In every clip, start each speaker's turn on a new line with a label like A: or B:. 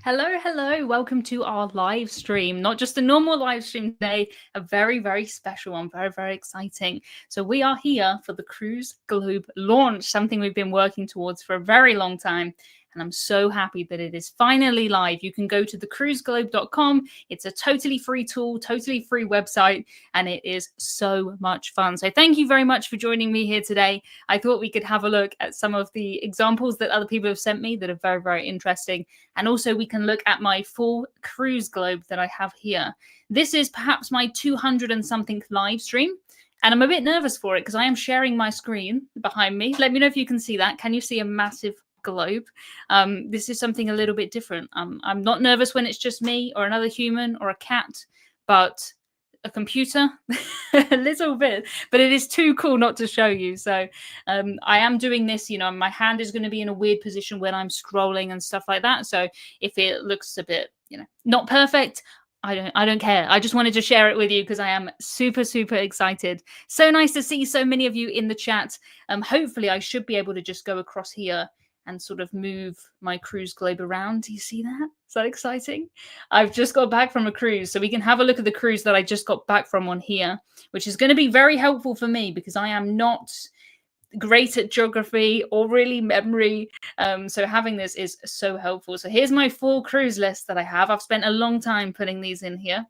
A: Hello, hello. Welcome to our live stream. Not just a normal live stream today, a very, very special one. Very, very exciting. So we are here for the Cruise Globe launch, something we've been working towards for a very long time. And I'm so happy that it is finally live. You can go to thecruiseglobe.com. It's a totally free tool, totally free website, and it is so much fun. So thank you very much for joining me here today. I thought we could have a look at some of the examples that other people have sent me that are very, very interesting. And also we can look at my full cruise globe that I have here. This is perhaps my 200 and something live stream. And I'm a bit nervous for it because I am sharing my screen behind me. Let me know if you can see that. Can you see a massive globe? This is something a little bit different. I'm not nervous when it's just me or another human or a cat, but a computer a little bit, but it is too cool not to show you. So I am doing this, my hand is going to be in a weird position when I'm scrolling and stuff like that. So if it looks a bit, not perfect, I don't care. I just wanted to share it with you because I am super, super excited. So nice to see so many of you in the chat. Hopefully I should be able to just go across here and sort of move my cruise globe around. Do you see that? Is that exciting? I've just got back from a cruise, so we can have a look at the cruise that I just got back from on here, which is going to be very helpful for me because I am not great at geography or really memory. So having this is so helpful. So here's my full cruise list that I have. I've spent a long time putting these in here.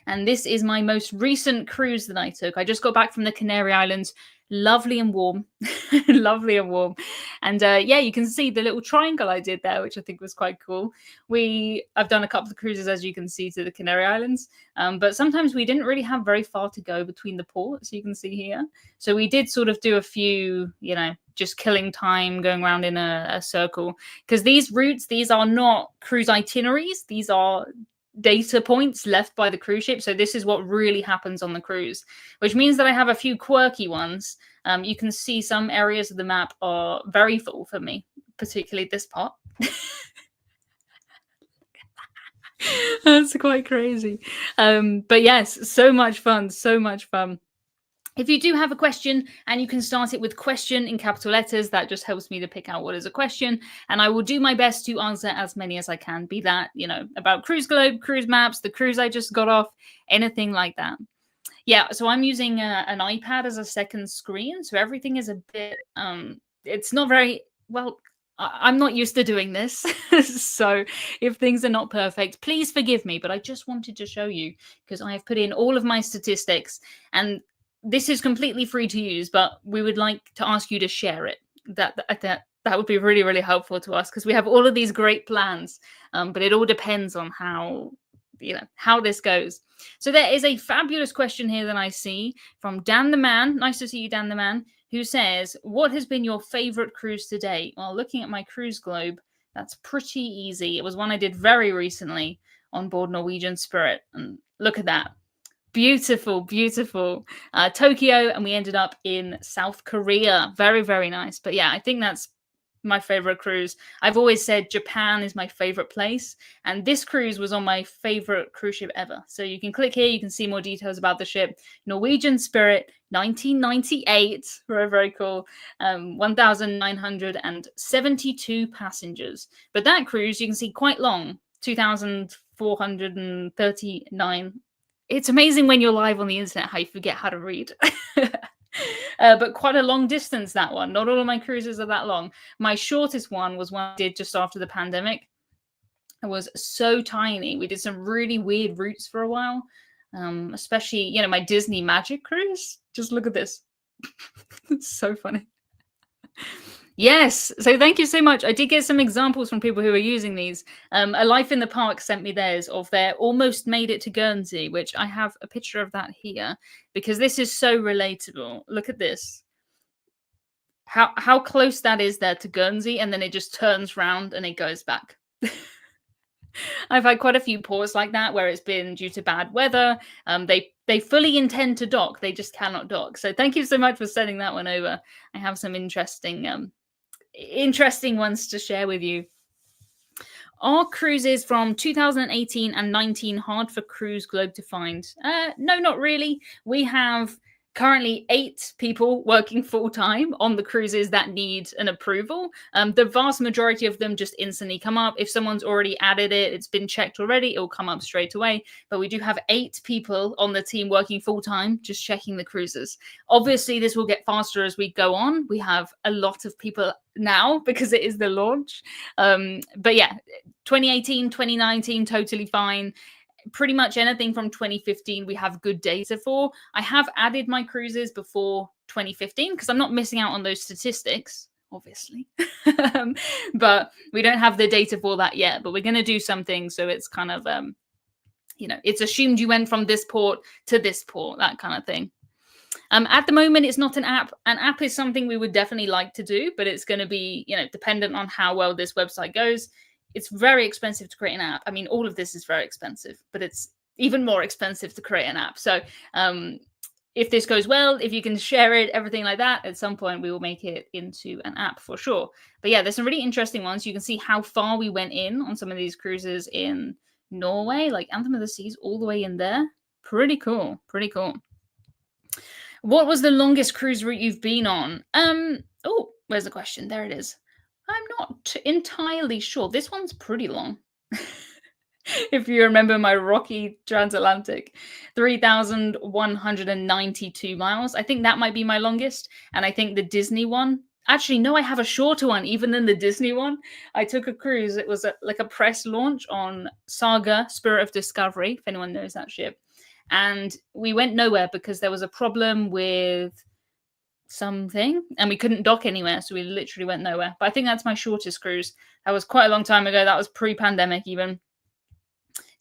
A: And this is my most recent cruise that I took. I just got back from the Canary Islands. Lovely and warm. Lovely and warm. And yeah, you can see the little triangle I did there, which I think was quite cool. I've done a couple of cruises, as you can see, to the Canary Islands. But sometimes we didn't really have very far to go between the ports, you can see here. So we did sort of do a few, just killing time, going around in a circle. Because these routes, these are not cruise itineraries. These are data points left by the cruise ship. So this is what really happens on the cruise, which means that I have a few quirky ones. You can see some areas of the map are very full for me, particularly this part. That's quite crazy. But yes, so much fun, so much fun. If you do have a question, and you can start it with question in capital letters, that just helps me to pick out what is a question. And I will do my best to answer as many as I can, be that, about Cruise Globe, cruise maps, the cruise I just got off, anything like that. Yeah, so I'm using an iPad as a second screen. So everything is a bit, it's not very, well, I'm not used to doing this. So if things are not perfect, please forgive me. But I just wanted to show you because I have put in all of my statistics, and this is completely free to use, but we would like to ask you to share it. That would be really, really helpful to us because we have all of these great plans, but it all depends on how this goes. So there is a fabulous question here that I see from Dan the Man. Nice to see you, Dan the Man, who says, what has been your favorite cruise to date? Well, looking at my cruise globe, that's pretty easy. It was one I did very recently on board Norwegian Spirit. And look at that. Beautiful, beautiful. Tokyo, and we ended up in South Korea. Very, very nice. But yeah, I think that's my favorite cruise. I've always said Japan is my favorite place, and this cruise was on my favorite cruise ship ever. So you can click here, you can see more details about the ship. Norwegian Spirit, 1998. Very, very cool. 1,972 passengers. But that cruise, you can see, quite long, 2,439. It's amazing when you're live on the internet how you forget how to read. But quite a long distance, that one. Not all of my cruises are that long. My shortest one was one I did just after the pandemic. It was so tiny. We did some really weird routes for a while, especially, my Disney Magic cruise. Just look at this. It's so funny. Yes, so thank you so much. I did get some examples from people who are using these. A Life in the Park sent me theirs of their almost made it to Guernsey, which I have a picture of that here because this is so relatable. Look at this. How close that is there to Guernsey, and then it just turns round and it goes back. I've had quite a few ports like that where it's been due to bad weather. They fully intend to dock, they just cannot dock. So thank you so much for sending that one over. I have some interesting ones to share with you. Are cruises from 2018 and 19 hard for Cruise Globe to find? No, not really. We have currently 8 people working full time on the cruises that need an approval. The vast majority of them just instantly come up. If someone's already added it, it's been checked already, it'll come up straight away. But we do have 8 people on the team working full time, just checking the cruises. Obviously, this will get faster as we go on. We have a lot of people now because it is the launch. But yeah, 2018, 2019, totally fine. Pretty much anything from 2015 we have good data for. I have added my cruises before 2015 because I'm not missing out on those statistics, obviously. But we don't have the data for that yet, but we're going to do something so it's kind of it's assumed you went from this port to this port, that kind of thing. At the moment, it's not an app. An app is something we would definitely like to do, but it's going to be, dependent on how well this website goes. It's very expensive to create an app. I mean, all of this is very expensive, but it's even more expensive to create an app. So if this goes well, if you can share it, everything like that, at some point we will make it into an app for sure. But yeah, there's some really interesting ones. You can see how far we went in on some of these cruises in Norway, like Anthem of the Seas, all the way in there. Pretty cool. Pretty cool. What was the longest cruise route you've been on? Oh, where's the question? There it is. I'm not entirely sure. This one's pretty long. If you remember my rocky transatlantic, 3,192 miles. I think that might be my longest. And I think the Disney one, actually, no, I have a shorter one, even than the Disney one. I took a cruise. It was like a press launch on Saga, Spirit of Discovery, if anyone knows that ship. And we went nowhere because there was a problem with something and we couldn't dock anywhere, so we literally went nowhere. But I think that's my shortest cruise. That was quite a long time ago. That was pre-pandemic even.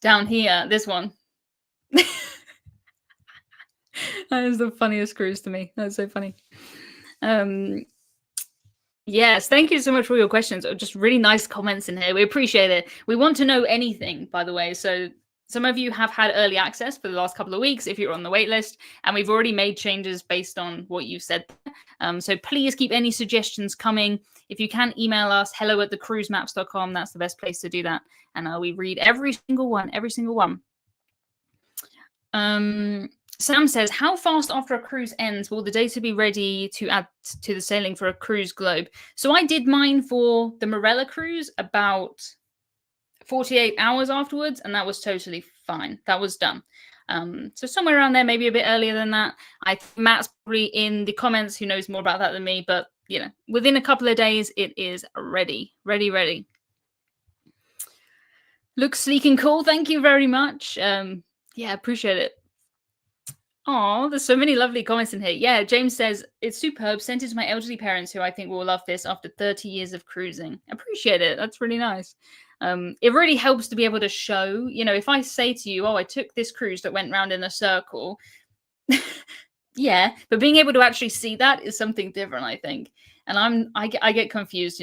A: Down here, this one. That is the funniest cruise to me. That's so funny. Yes, thank you so much for your questions. Just really nice comments in here. We appreciate it. We want to know anything, by the way. So some of you have had early access for the last couple of weeks if you're on the wait list, and we've already made changes based on what you said. So please keep any suggestions coming. If you can, email us, hello@thecruisemaps.com. That's the best place to do that. And we read every single one, every single one. Sam says, how fast after a cruise ends will the data be ready to add to the sailing for a cruise globe? So I did mine for the Morella cruise about 48 hours afterwards, and that was totally fine. That was done. So somewhere around there, maybe a bit earlier than that. Matt's probably in the comments who knows more about that than me, but within a couple of days, it is ready. Looks sleek and cool. Thank you very much. Yeah, appreciate it. Oh, there's so many lovely comments in here. Yeah, James says, it's superb. Sent it to my elderly parents who I think will love this after 30 years of cruising. Appreciate it. That's really nice. It really helps to be able to show, if I say to you, oh, I took this cruise that went round in a circle. Yeah, but being able to actually see that is something different, I think. And I get confused,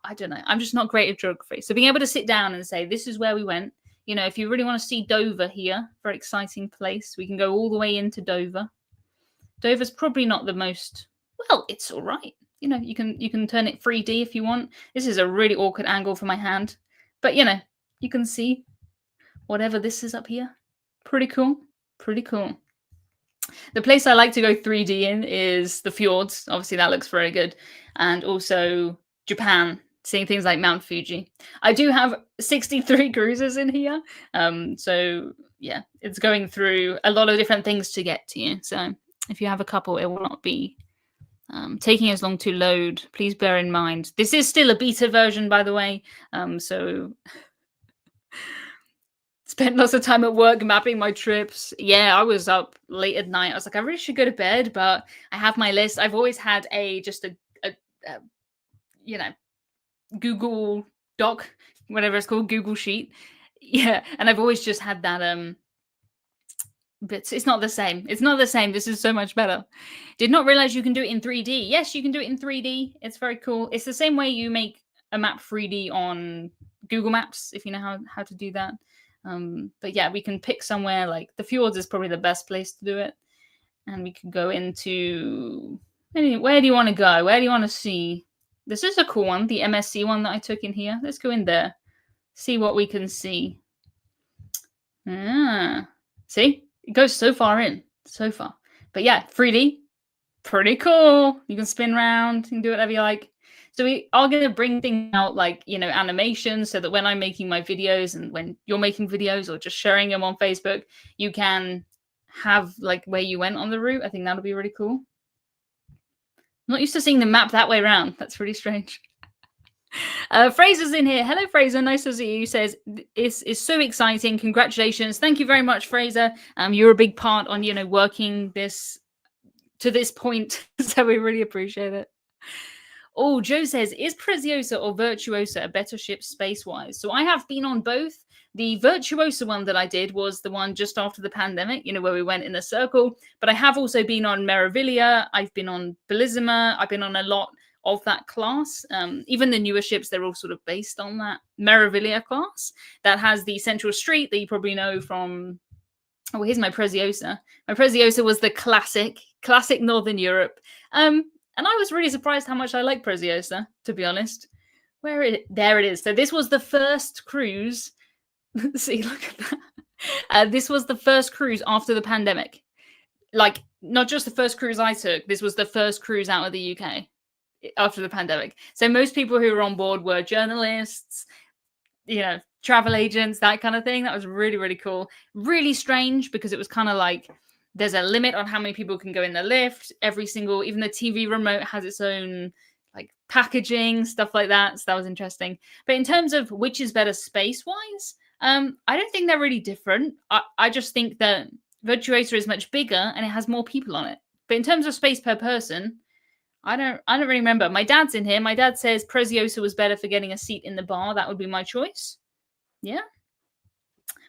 A: I don't know. I'm just not great at geography. So being able to sit down and say, this is where we went. If you really want to see Dover here, very exciting place, we can go all the way into Dover. Dover's probably not the most, well, it's all right. You can turn it 3D if you want. This is a really awkward angle for my hand. But, you can see whatever this is up here. Pretty cool. Pretty cool. The place I like to go 3D in is the fjords. Obviously, that looks very good. And also Japan, seeing things like Mount Fuji. I do have 63 cruises in here. So, yeah, it's going through a lot of different things to get to you. So if you have a couple, it will not be taking as long to load. Please bear in mind. This is still a beta version, by the way. So spent lots of time at work mapping my trips. Yeah, I was up late at night. I was like, I really should go to bed, but I have my list. I've always had a Google Doc, whatever it's called, Google Sheet. Yeah, and I've always just had that but it's not the same. It's not the same. This is so much better. Did not realize you can do it in 3D. Yes, you can do it in 3D. It's very cool. It's the same way you make a map 3D on Google Maps, if you know how to do that. But yeah, we can pick somewhere like the fjords is probably the best place to do it. And we can go into, where do you want to go? Where do you want to see? This is a cool one, the MSC one that I took in here. Let's go in there. See what we can see. See? It goes so far in. So far. But yeah, 3D, pretty cool. You can spin around, you can do whatever you like. So we are going to bring things out like, animation, so that when I'm making my videos and when you're making videos or just sharing them on Facebook, you can have like where you went on the route. I think that'll be really cool. I'm not used to seeing the map that way around. That's really strange. Fraser's in here. Hello, Fraser. Nice to see you. Says it's so exciting. Congratulations. Thank you very much, Fraser. You're a big part on working this to this point, so we really appreciate it. Oh, Joe says, is Preziosa or Virtuosa a better ship space-wise? So I have been on both. The Virtuosa one that I did was the one just after the pandemic, where we went in a circle. But I have also been on Meraviglia. I've been on Bellissima. I've been on a lot of that class. Even the newer ships, they're all sort of based on that Meraviglia class that has the central street that you probably know from... Oh, here's my Preziosa. My Preziosa was the classic Northern Europe. And I was really surprised how much I like Preziosa, to be honest. There it is. So this was the first cruise. See, look at that. This was the first cruise after the pandemic. Like, not just the first cruise I took. This was the first cruise out of the UK after the pandemic. So most people who were on board were journalists, travel agents, that kind of thing. That was really, really cool. Really strange because it was kind of like, there's a limit on how many people can go in the lift. Even the TV remote has its own like packaging, stuff like that. So that was interesting. But in terms of which is better space-wise, I don't think they're really different. I just think that Virtuosa is much bigger and it has more people on it. But in terms of space per person, I don't really remember. My dad's in here. My dad says Preziosa was better for getting a seat in the bar. That would be my choice. Yeah.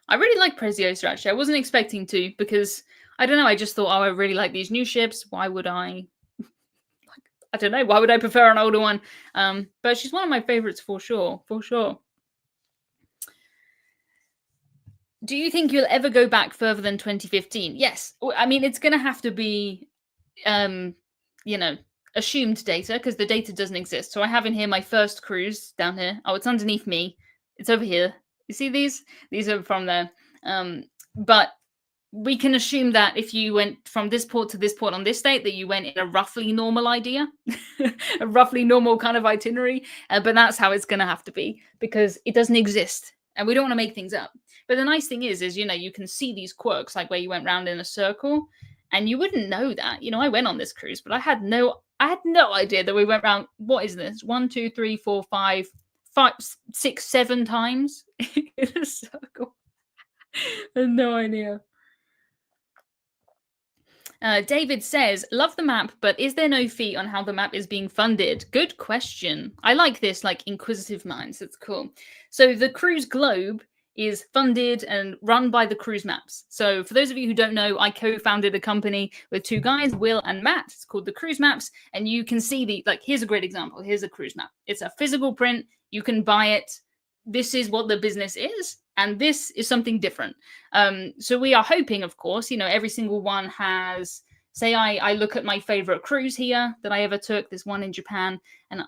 A: I really like Preziosa, actually. I wasn't expecting to because... I don't know. I just thought, I really like these new ships. Why would I? I don't know. Why would I prefer an older one? But she's one of my favorites for sure. For sure. Do you think you'll ever go back further than 2015? Yes. I mean, it's going to have to be, assumed data because the data doesn't exist. So I have in here my first cruise down here. Oh, it's underneath me. It's over here. You see these? These are from there. But we can assume that if you went from this port to this port on this date, that you went in a roughly normal idea, a roughly normal kind of itinerary. But that's how it's going to have to be because it doesn't exist and we don't want to make things up. But the nice thing is, you can see these quirks, like where you went round in a circle and you wouldn't know that. I went on this cruise, but I had no idea that we went round. What is this? 1, 2, 3, 4, 5, 6, 7 times in a circle. I had no idea. David says, love the map, but is there no fee on how the map is being funded? Good question. I like this, like, inquisitive minds. It's cool. So the cruise globe is funded and run by the cruise maps. So for those of you who don't know, I co-founded a company with 2 guys, Will and Matt. It's called the Cruise Maps. And you can see here's a great example. Here's a cruise map. It's a physical print. You can buy it. This is what the business is. And this is something different. So we are hoping, of course, every single one has, say I look at my favorite cruise here that I ever took, this one in Japan, and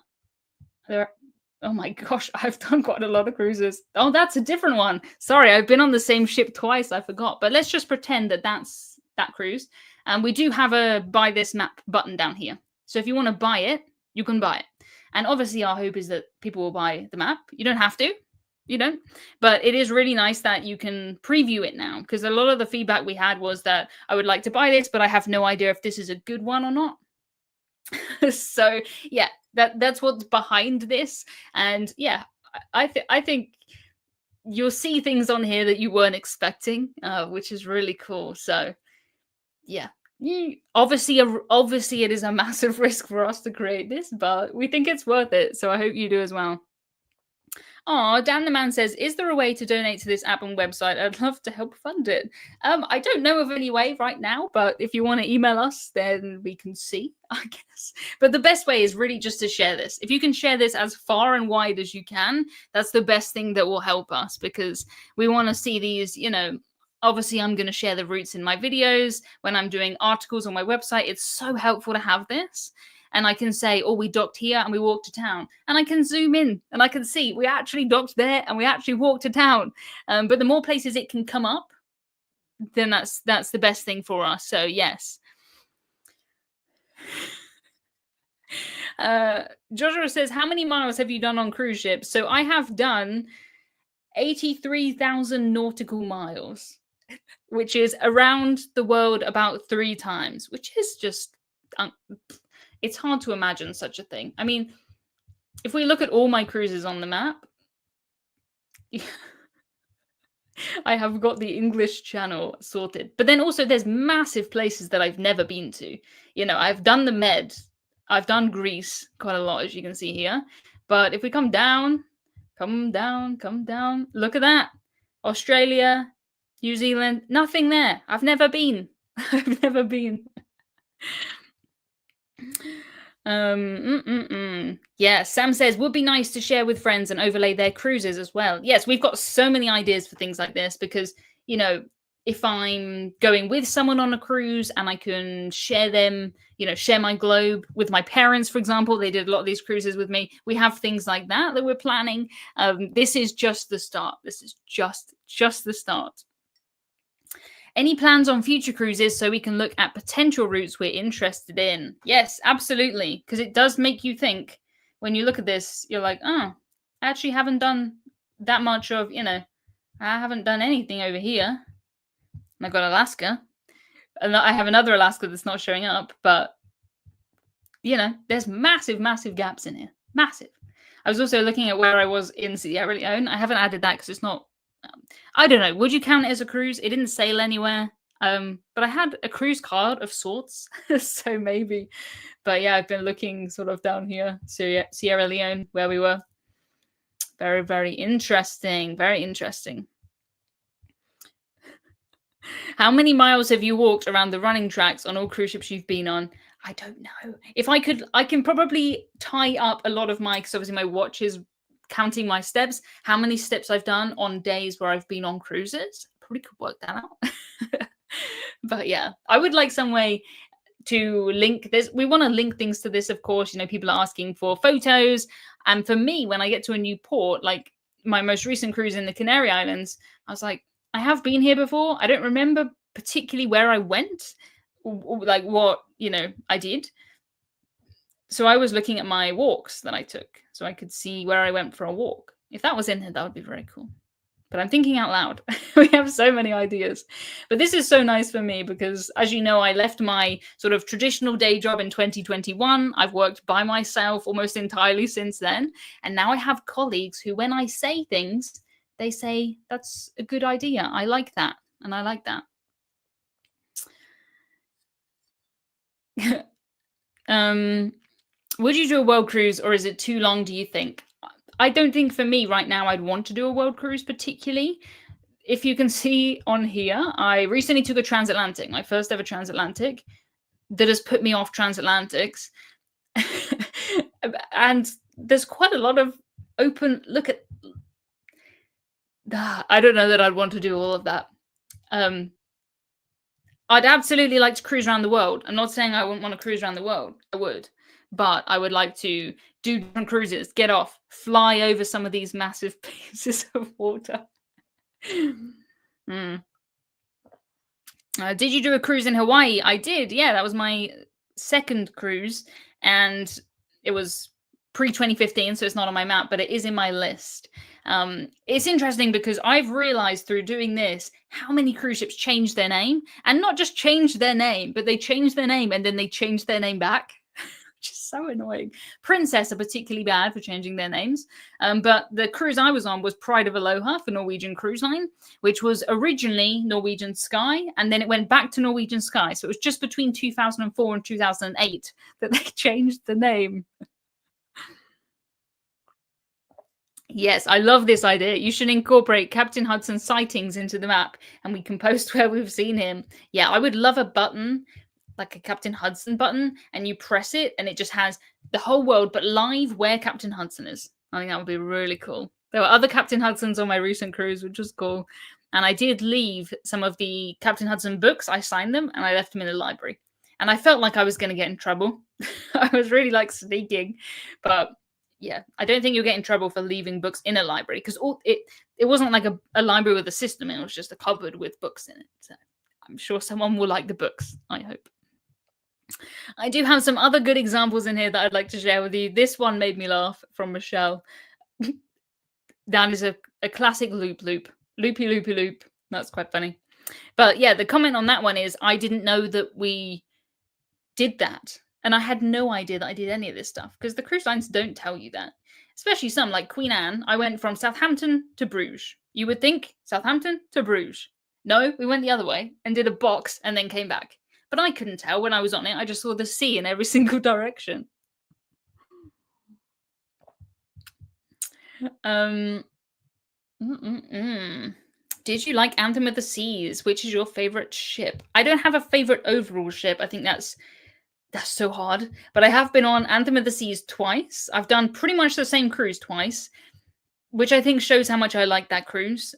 A: oh my gosh, I've done quite a lot of cruises. Oh, that's a different one. Sorry, I've been on the same ship twice. I forgot. But let's just pretend that that's that cruise. And we do have a buy this map button down here. So if you want to buy it, you can buy it. And obviously our hope is that people will buy the map. You don't have to. But it is really nice that you can preview it now because a lot of the feedback we had was that I would like to buy this, but I have no idea if this is a good one or not. So yeah, that's what's behind this. And yeah, I think you'll see things on here that you weren't expecting, which is really cool. So yeah, obviously it is a massive risk for us to create this, but we think it's worth it. So I hope you do as well. Oh, Dan the Man says, is there a way to donate to this app and website? I'd love to help fund it. I don't know of any way right now, but if you want to email us, then we can see, I guess. But the best way is really just to share this. If you can share this as far and wide as you can, that's the best thing that will help us because we want to see these, obviously I'm going to share the routes in my videos. When I'm doing articles on my website, it's so helpful to have this. And I can say, oh, we docked here and we walked to town. And I can zoom in and I can see we actually docked there and we actually walked to town. But the more places it can come up, then that's the best thing for us. So yes. Uh, Joshua says, how many miles have you done on cruise ships? So I have done 83,000 nautical miles, which is around the world about 3 times, which is just, um, it's hard to imagine such a thing. I mean, if we look at all my cruises on the map, I have got the English Channel sorted. But then also there's massive places that I've never been to. You know, I've done the Med, I've done Greece quite a lot, as you can see here. But if we come down, come down, look at that. Australia, New Zealand, nothing there. I've never been. I've never been. Yeah, Sam says would be nice to share with friends and overlay their cruises as well. Yes, we've got so many ideas for things like this because, you know, if I'm going with someone on a cruise and I can share them, you know, share my globe with my parents, for example, they did a lot of these cruises with me. We have things like that that we're planning. This is just the start. This is just the start. Any plans on future cruises so we can look at potential routes we're interested in? Yes, absolutely. Because it does make you think when you look at this, you're like, oh, I actually haven't done that much of, you know, I haven't done anything over here. And I've got Alaska. And I have another Alaska that's not showing up. But, you know, there's massive, massive gaps in here. Massive. I was also looking at where I was in Sierra Leone. I haven't added that because it's not. I don't know. Would you count it as a cruise? It didn't sail anywhere. But I had a cruise card of sorts, so maybe. But yeah, I've been looking sort of down here, Sierra Leone, where we were. Very, very interesting. Very interesting. How many miles have you walked around the running tracks on all cruise ships you've been on? I don't know. If I could, I can probably tie up a lot of my, because obviously my watch is counting my steps, how many steps I've done on days where I've been on cruises. Probably could work that out. But yeah, I would like some way to link this. We want to link things to this, of course. You know, people are asking for photos. And for me, when I get to a new port, like my most recent cruise in the Canary Islands, I was like, I have been here before. I don't remember particularly where I went, or like what, you know, I did. So I was looking at my walks that I took so I could see where I went for a walk. If that was in here, that would be very cool. But I'm thinking out loud. We have so many ideas. But this is so nice for me because, as you know, I left my sort of traditional day job in 2021. I've worked by myself almost entirely since then. And now I have colleagues who, when I say things, they say, that's a good idea. I like that. And I like that. Would you do a world cruise or is it too long, do you think? I don't think for me right now I'd want to do a world cruise particularly. If you can see on here, I recently took a transatlantic, my first ever transatlantic, that has put me off transatlantics. And there's quite a lot of open, look at, I don't know that I'd want to do all of that. I'd absolutely like to cruise around the world. I'm not saying I wouldn't want to cruise around the world. I would. But I would like to do different cruises, get off, fly over some of these massive pieces of water. Did you do a cruise in Hawaii? I did. Yeah, that was my second cruise. And it was pre-2015, so it's not on my map, but it is in my list. It's interesting because I've realized through doing this how many cruise ships changed their name. And not just changed their name, but they changed their name and then they changed their name back. Which is so annoying. Princess are particularly bad for changing their names. But the cruise I was on was Pride of Aloha for Norwegian Cruise Line, which was originally Norwegian Sky, and then it went back to Norwegian Sky. So it was just between 2004 and 2008 that they changed the name. Yes, I love this idea. You should incorporate Captain Hudson's sightings into the map, and we can post where we've seen him. Yeah, I would love a button like a Captain Hudson button, and you press it and it just has the whole world, but live where Captain Hudson is. I think that would be really cool. There were other Captain Hudsons on my recent cruise, which was cool. And I did leave some of the Captain Hudson books. I signed them and I left them in the library. And I felt like I was going to get in trouble. I was really like sneaking. But yeah, I don't think you'll get in trouble for leaving books in a library because it wasn't like a library with a system. It was just a cupboard with books in it. So I'm sure someone will like the books, I hope. I do have some other good examples in here that I'd like to share with you. This one made me laugh from Michelle. That is a classic loop loop. Loopy loopy loop. That's quite funny. But yeah, the comment on that one is I didn't know that we did that. And I had no idea that I did any of this stuff because the cruise lines don't tell you that. Especially some like Queen Anne. I went from Southampton to Bruges. You would think Southampton to Bruges. No, we went the other way and did a box and then came back. But I couldn't tell when I was on it. I just saw the sea in every single direction. Um, Did you like Anthem of the Seas? Which is your favorite ship? I don't have a favorite overall ship. I think that's so hard. But I have been on Anthem of the Seas twice. I've done pretty much the same cruise twice, which I think shows how much I like that cruise.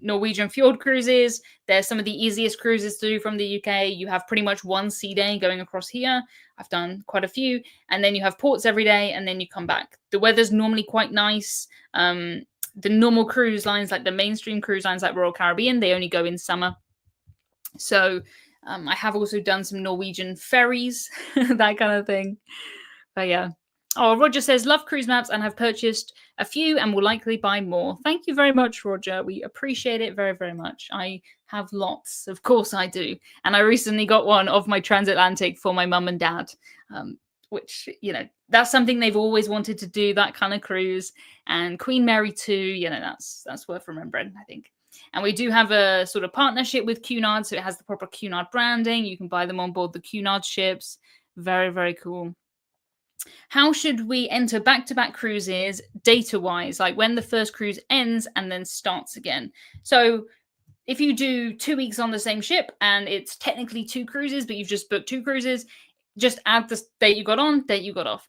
A: Norwegian fjord cruises, they're some of the easiest cruises to do from the UK. You have pretty much one sea day going across here. I've done quite a few. And then you have ports every day, and then you come back. The weather's normally quite nice. The normal cruise lines, like the mainstream cruise lines like Royal Caribbean, they only go in summer. So I have also done some Norwegian ferries, that kind of thing. But yeah. Oh, Roger says, love cruise maps and have purchased a few and will likely buy more. Thank you very much, Roger. We appreciate it very, very much. I have lots. Of course I do. And I recently got one of my transatlantic for my mum and dad, which, you know, that's something they've always wanted to do, that kind of cruise. And Queen Mary too, you know, that's worth remembering, I think. And we do have a sort of partnership with Cunard, so it has the proper Cunard branding. You can buy them on board the Cunard ships. Very, very cool. How should we enter back-to-back cruises data-wise, like when the first cruise ends and then starts again? So if you do 2 weeks on the same ship and it's technically 2 cruises, but you've just booked 2 cruises, just add the date you got on, date you got off.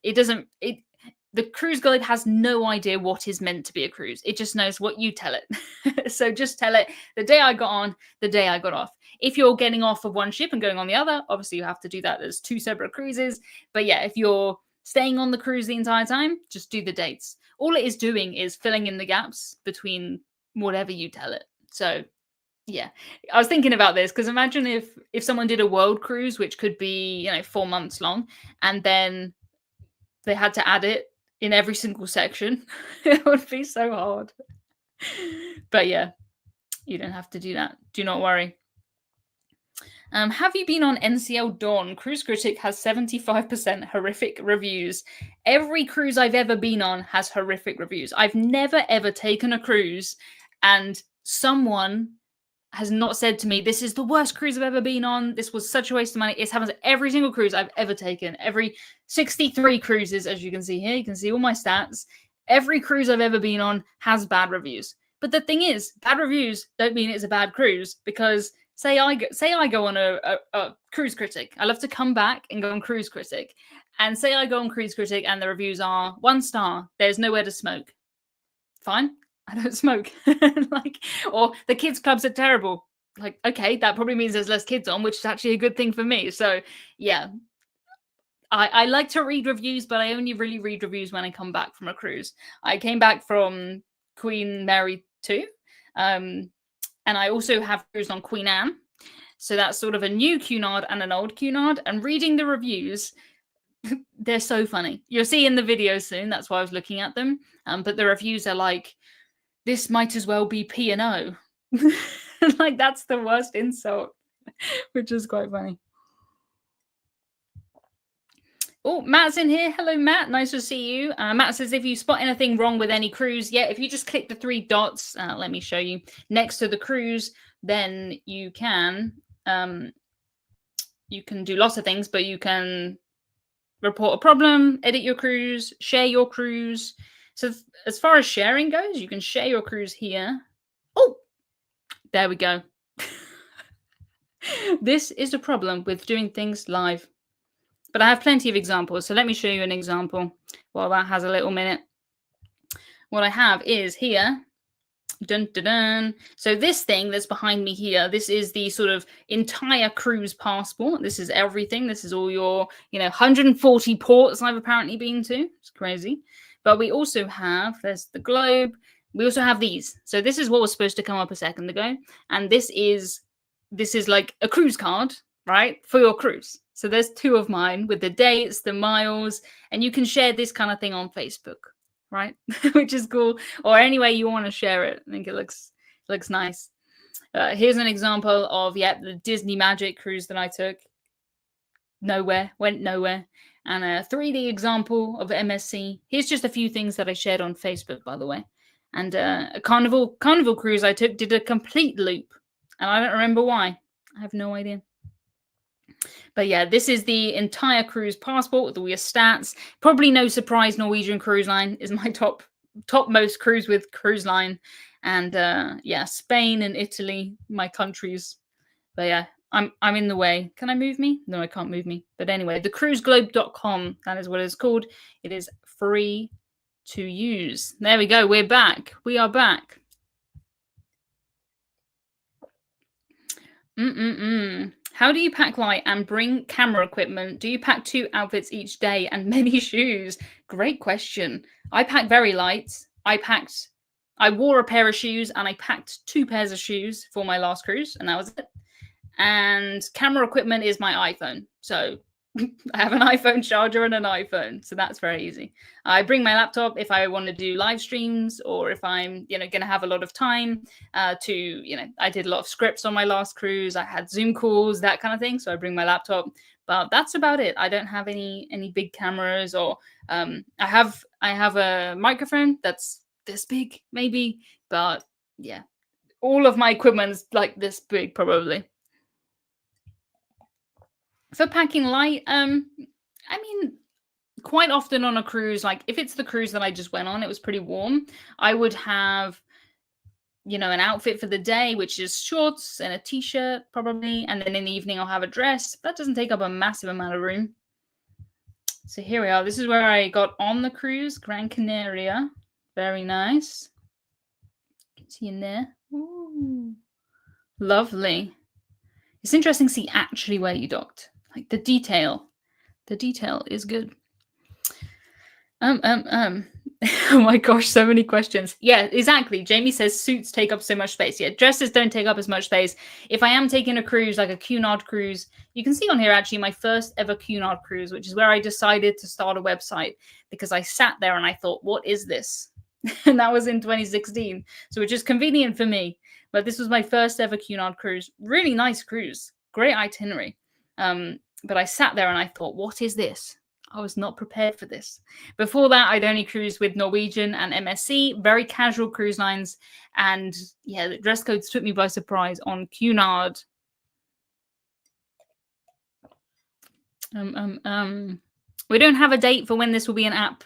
A: The cruise guide has no idea what is meant to be a cruise. It just knows what you tell it. So just tell it the day I got on, the day I got off. If you're getting off of one ship and going on the other, obviously you have to do that. There's 2 separate cruises. But yeah, if you're staying on the cruise the entire time, just do the dates. All it is doing is filling in the gaps between whatever you tell it. So yeah, I was thinking about this because imagine if someone did a world cruise, which could be, you know, 4 months long, and then they had to add it in every single section. It would be so hard. But yeah, you don't have to do that. Do not worry. Have you been on NCL Dawn? Cruise Critic has 75% horrific reviews. Every cruise I've ever been on has horrific reviews. I've never, ever taken a cruise and someone has not said to me, this is the worst cruise I've ever been on. This was such a waste of money. It happens at every single cruise I've ever taken. Every 63 cruises, as you can see here, you can see all my stats. Every cruise I've ever been on has bad reviews. But the thing is, bad reviews don't mean it's a bad cruise, because say I go on a Cruise Critic. I love to come back and go on Cruise Critic. And say I go on Cruise Critic and the reviews are 1 star, there's nowhere to smoke. Fine. I don't smoke. Or the kids clubs are terrible. Like, okay, that probably means there's less kids on, which is actually a good thing for me. So yeah, I like to read reviews, but I only really read reviews when I come back from a cruise. I came back from Queen Mary 2. And I also have cruised on Queen Anne. So that's sort of a new Cunard and an old Cunard. And reading the reviews, they're so funny. You'll see in the video soon. That's why I was looking at them. But the reviews are like, this might as well be P&O. Like, that's the worst insult, which is quite funny. Oh, Matt's in here. Hello, Matt. Nice to see you. Matt says, if you spot anything wrong with any cruise, yeah, if you just click the 3 dots, let me show you, next to the cruise, then you can do lots of things, but you can report a problem, edit your cruise, share your cruise. So as far as sharing goes, you can share your cruise here. Oh, there we go. This is the problem with doing things live. But I have plenty of examples. So let me show you an example while that has a little minute. What I have is here. Dun, dun, dun. So this thing that's behind me here, this is the sort of entire cruise passport. This is everything. This is all your, 140 ports I've apparently been to. It's crazy. But we also have, there's the globe. We also have these. So this is what was supposed to come up a second ago. And this is like a cruise card, right, for your cruise. So there's two of mine with the dates, the miles, and you can share this kind of thing on Facebook, right? Which is cool. Or any way you want to share it. I think it looks nice. Here's an example of the Disney Magic cruise that I took. Went nowhere. And a 3D example of MSC. Here's just a few things that I shared on Facebook, by the way. And a carnival cruise I took did a complete loop, and I don't remember why. I have no idea. But yeah, this is the entire cruise passport with all your stats. Probably no surprise, Norwegian Cruise Line is my topmost cruise with cruise line, and Spain and Italy, my countries. But yeah, I'm in the way. Can I move me? No, I can't move me. But anyway, thecruiseglobe.com, that is what it's called. It is free to use. There we go. We're back. We are back. How do you pack light and bring camera equipment? Do you pack 2 outfits each day and many shoes? Great question. I pack very light. I wore a pair of shoes and I packed 2 pairs of shoes for my last cruise, and that was it. And camera equipment is my iPhone. So I have an iPhone charger and an iPhone. So that's very easy. I bring my laptop if I want to do live streams, or if I'm, going to have a lot of time I did a lot of scripts on my last cruise. I had Zoom calls, that kind of thing. So I bring my laptop, but that's about it. I don't have any big cameras, or I have a microphone that's this big maybe, but yeah, all of my equipment's like this big probably. For packing light, quite often on a cruise, like if it's the cruise that I just went on, it was pretty warm. I would have, an outfit for the day, which is shorts and a t-shirt probably. And then in the evening, I'll have a dress. That doesn't take up a massive amount of room. So here we are. This is where I got on the cruise, Gran Canaria. Very nice. You can see in there. Ooh, lovely. It's interesting to see actually where you docked. Like the detail is good. Oh my gosh, so many questions. Yeah, exactly. Jamie says suits take up so much space. Yeah, dresses don't take up as much space. If I am taking a cruise, like a Cunard cruise, you can see on here actually my first ever Cunard cruise, which is where I decided to start a website, because I sat there and I thought, what is this? And that was in 2016. So which is convenient for me. But this was my first ever Cunard cruise. Really nice cruise. Great itinerary. But I sat there and I thought, what is this? I was not prepared for this. Before that, I'd only cruised with Norwegian and MSC, very casual cruise lines. And yeah, the dress codes took me by surprise on Cunard. We don't have a date for when this will be an app,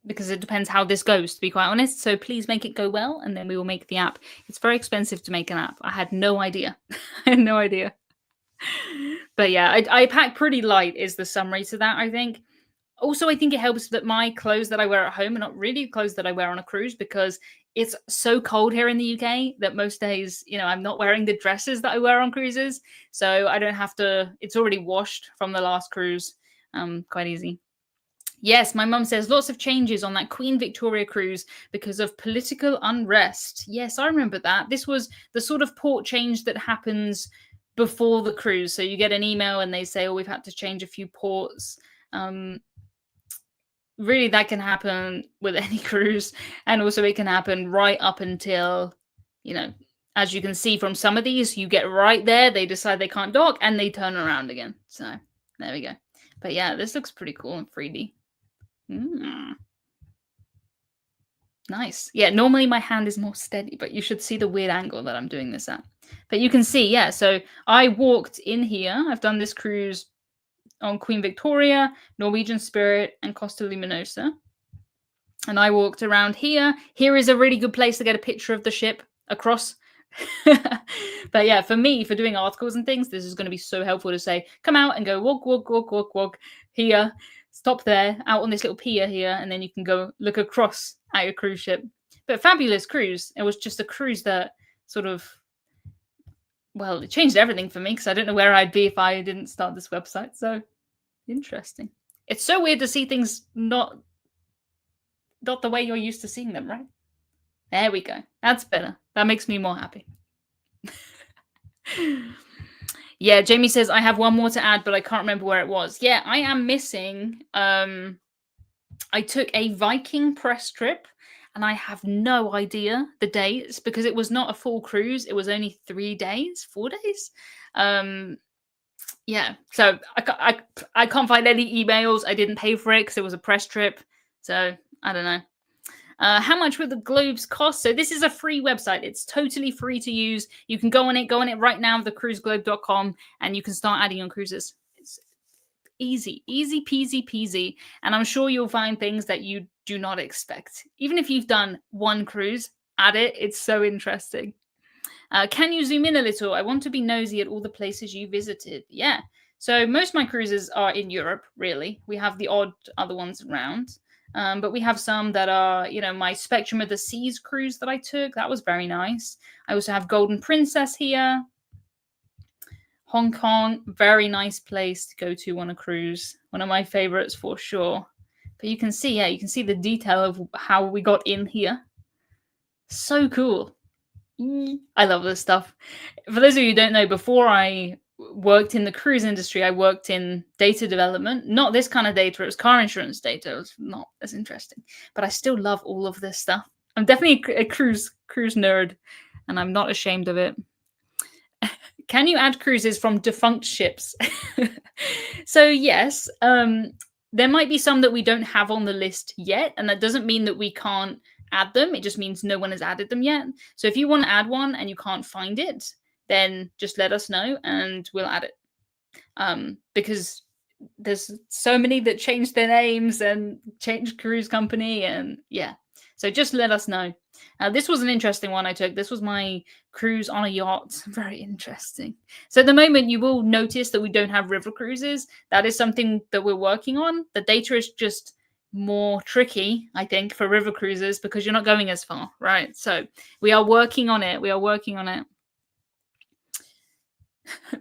A: because it depends how this goes, to be quite honest. So please make it go well, and then we will make the app. It's very expensive to make an app. I had no idea. I had no idea. But yeah, I pack pretty light is the summary to that, I think. Also, I think it helps that my clothes that I wear at home are not really clothes that I wear on a cruise, because it's so cold here in the UK that most days, I'm not wearing the dresses that I wear on cruises. So I don't have to, it's already washed from the last cruise. Quite easy. Yes, my mum says lots of changes on that Queen Victoria cruise because of political unrest. Yes, I remember that. This was the sort of port change that happens before the cruise. So you get an email and they say, oh, we've had to change a few ports. Really, that can happen with any cruise. And also it can happen right up until, as you can see from some of these, you get right there, they decide they can't dock, and they turn around again. So there we go. But yeah, this looks pretty cool in 3D. Nice. Yeah, normally my hand is more steady, but you should see the weird angle that I'm doing this at. But you can see, yeah, so I walked in here. I've done this cruise on Queen Victoria, Norwegian Spirit, and Costa Luminosa. And I walked around here. Here is a really good place to get a picture of the ship across. But yeah, for me, for doing articles and things, this is going to be so helpful to say, come out and go walk, walk, walk, walk, walk here, stop there, out on this little pier here, and then you can go look across at your cruise ship. But fabulous cruise. It was just a cruise that sort of, well, it changed everything for me, because I don't know where I'd be if I didn't start this website. So interesting. It's so weird to see things not the way you're used to seeing them, right? There we go. That's better. That makes me more happy. Yeah, Jamie says I have one more to add, but I can't remember where it was. Yeah, I am missing. I took a Viking press trip, and I have no idea the dates because it was not a full cruise. It was only 3 days, 4 days. Um, yeah, so I can't find any emails. I didn't pay for it because it was a press trip. So I don't know. How much would the globes cost? So this is a free website. It's totally free to use. You can go on it right now, thecruiseglobe.com, and you can start adding on cruises. It's easy, easy peasy peasy. And I'm sure you'll find things that you do not expect. Even if you've done one cruise, add it. It's so interesting. Can you zoom in a little? I want to be nosy at all the places you visited. Yeah. So most of my cruises are in Europe, really. We have the odd other ones around. But we have some that are, my Spectrum of the Seas cruise that I took. That was very nice. I also have Golden Princess here. Hong Kong, very nice place to go to on a cruise. One of my favorites for sure. But you can see the detail of how we got in here. So cool. I love this stuff. For those of you who don't know, before I worked in the cruise industry, I worked in data development. Not this kind of data, it was car insurance data. It was not as interesting. But I still love all of this stuff. I'm definitely a cruise nerd, and I'm not ashamed of it. Can you add cruises from defunct ships? So yes, there might be some that we don't have on the list yet, and that doesn't mean that we can't add them. It just means no one has added them yet. So if you want to add one and you can't find it, then just let us know and we'll add it. Because there's so many that changed their names and changed cruise company, and yeah. So just let us know. This was an interesting one I took. This was my cruise on a yacht. Very interesting. So at the moment, you will notice that we don't have river cruises. That is something that we're working on. The data is just more tricky, I think, for river cruises because you're not going as far, right? So we are working on it.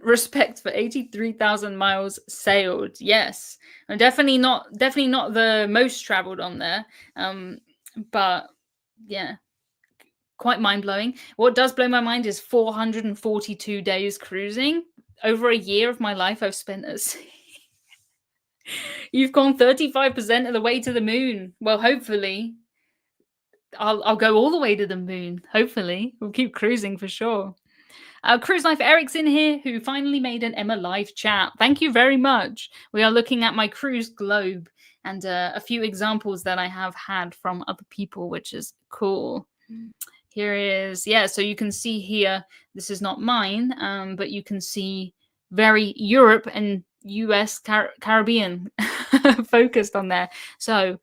A: Respect for 83,000 miles sailed. Yes, I'm definitely not the most traveled on there. But yeah, quite mind-blowing. What does blow my mind is 442 days cruising. Over a year of my life I've spent at sea. You've gone 35% of the way to the moon. Well, hopefully I'll go all the way to the moon. Hopefully we'll keep cruising for sure. Cruise Life Eric's in here, who finally made an Emma live chat. Thank you very much. We are looking at my cruise globe and a few examples that I have had from other people, which is cool. Here is, so you can see here, this is not mine, but you can see very Europe and US Caribbean focused on there. So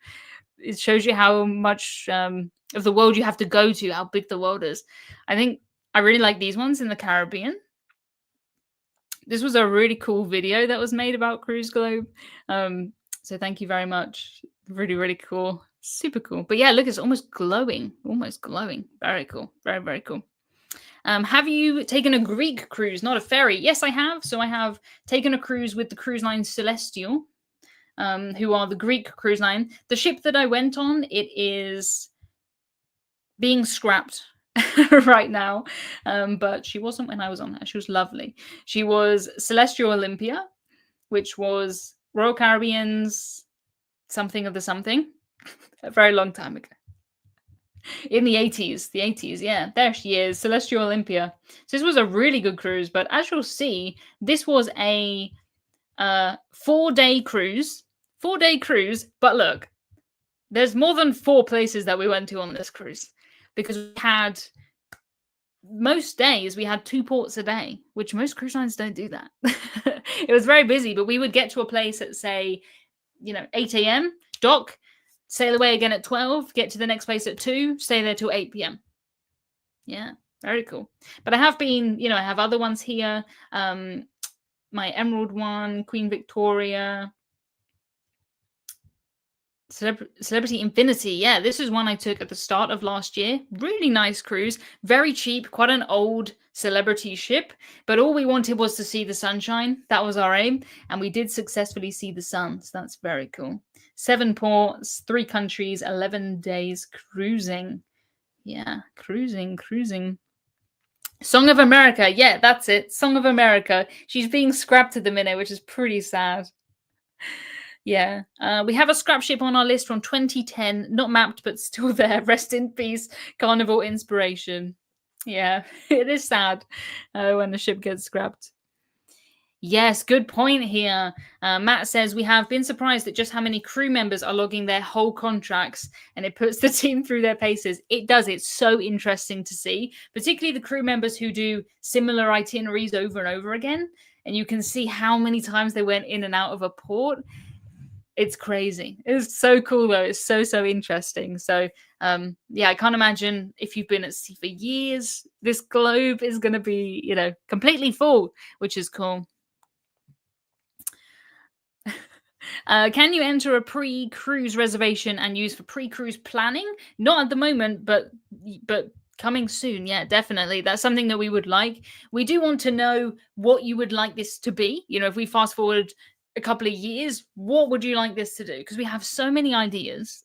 A: it shows you how much of the world you have to go to, how big the world is. I think I really like these ones in the Caribbean. This was a really cool video that was made about Cruise Globe. So thank you very much. Really, really cool. Super cool. But yeah, look, it's almost glowing. Almost glowing. Very cool. Very, very cool. Have you taken a Greek cruise, not a ferry? Yes, I have. So I have taken a cruise with the cruise line Celestial, who are the Greek cruise line. The ship that I went on, it is being scrapped right now, but she wasn't when I was on her. She was lovely. She was Celestial Olympia, which was Royal Caribbean's something of the something a very long time ago. In the 80s, yeah, there she is, Celestial Olympia. So this was a really good cruise, but as you'll see, this was a 4-day cruise. 4-day cruise, but look, there's more than 4 places that we went to on this cruise because we had most days we had 2 ports a day, which most cruise lines don't do that. It was very busy, but we would get to a place at, say, 8 a.m., dock, sail away again at 12, get to the next place at 2, stay there till 8 p.m. Yeah, very cool. But I have been, I have other ones here. My Emerald one, Queen Victoria, Celebrity Infinity. Yeah, this is one I took at the start of last year. Really nice cruise. Very cheap. Quite an old celebrity ship. But all we wanted was to see the sunshine. That was our aim. And we did successfully see the sun. So that's very cool. 7 ports, 3 countries, 11 days cruising. Yeah, cruising. Song of America. Yeah, that's it. Song of America. She's being scrapped at the minute, which is pretty sad. Yeah. We have a scrap ship on our list from 2010, not mapped, but still there. Rest in peace, Carnival Inspiration. Yeah, it is sad when the ship gets scrapped. Yes, good point here. Matt says we have been surprised at just how many crew members are logging their whole contracts, and it puts the team through their paces. It does. It's so interesting to see, particularly the crew members who do similar itineraries over and over again. And you can see how many times they went in and out of a port. It's crazy. It's so cool though. It's so interesting. So yeah, I can't imagine if you've been at sea for years, this globe is going to be, completely full, which is cool. Can you enter a pre-cruise reservation and use for pre-cruise planning? Not at the moment, but coming soon. Yeah, definitely. That's something that we would like. We do want to know what you would like this to be. If we fast forward a couple of years, what would you like this to do? Because we have so many ideas.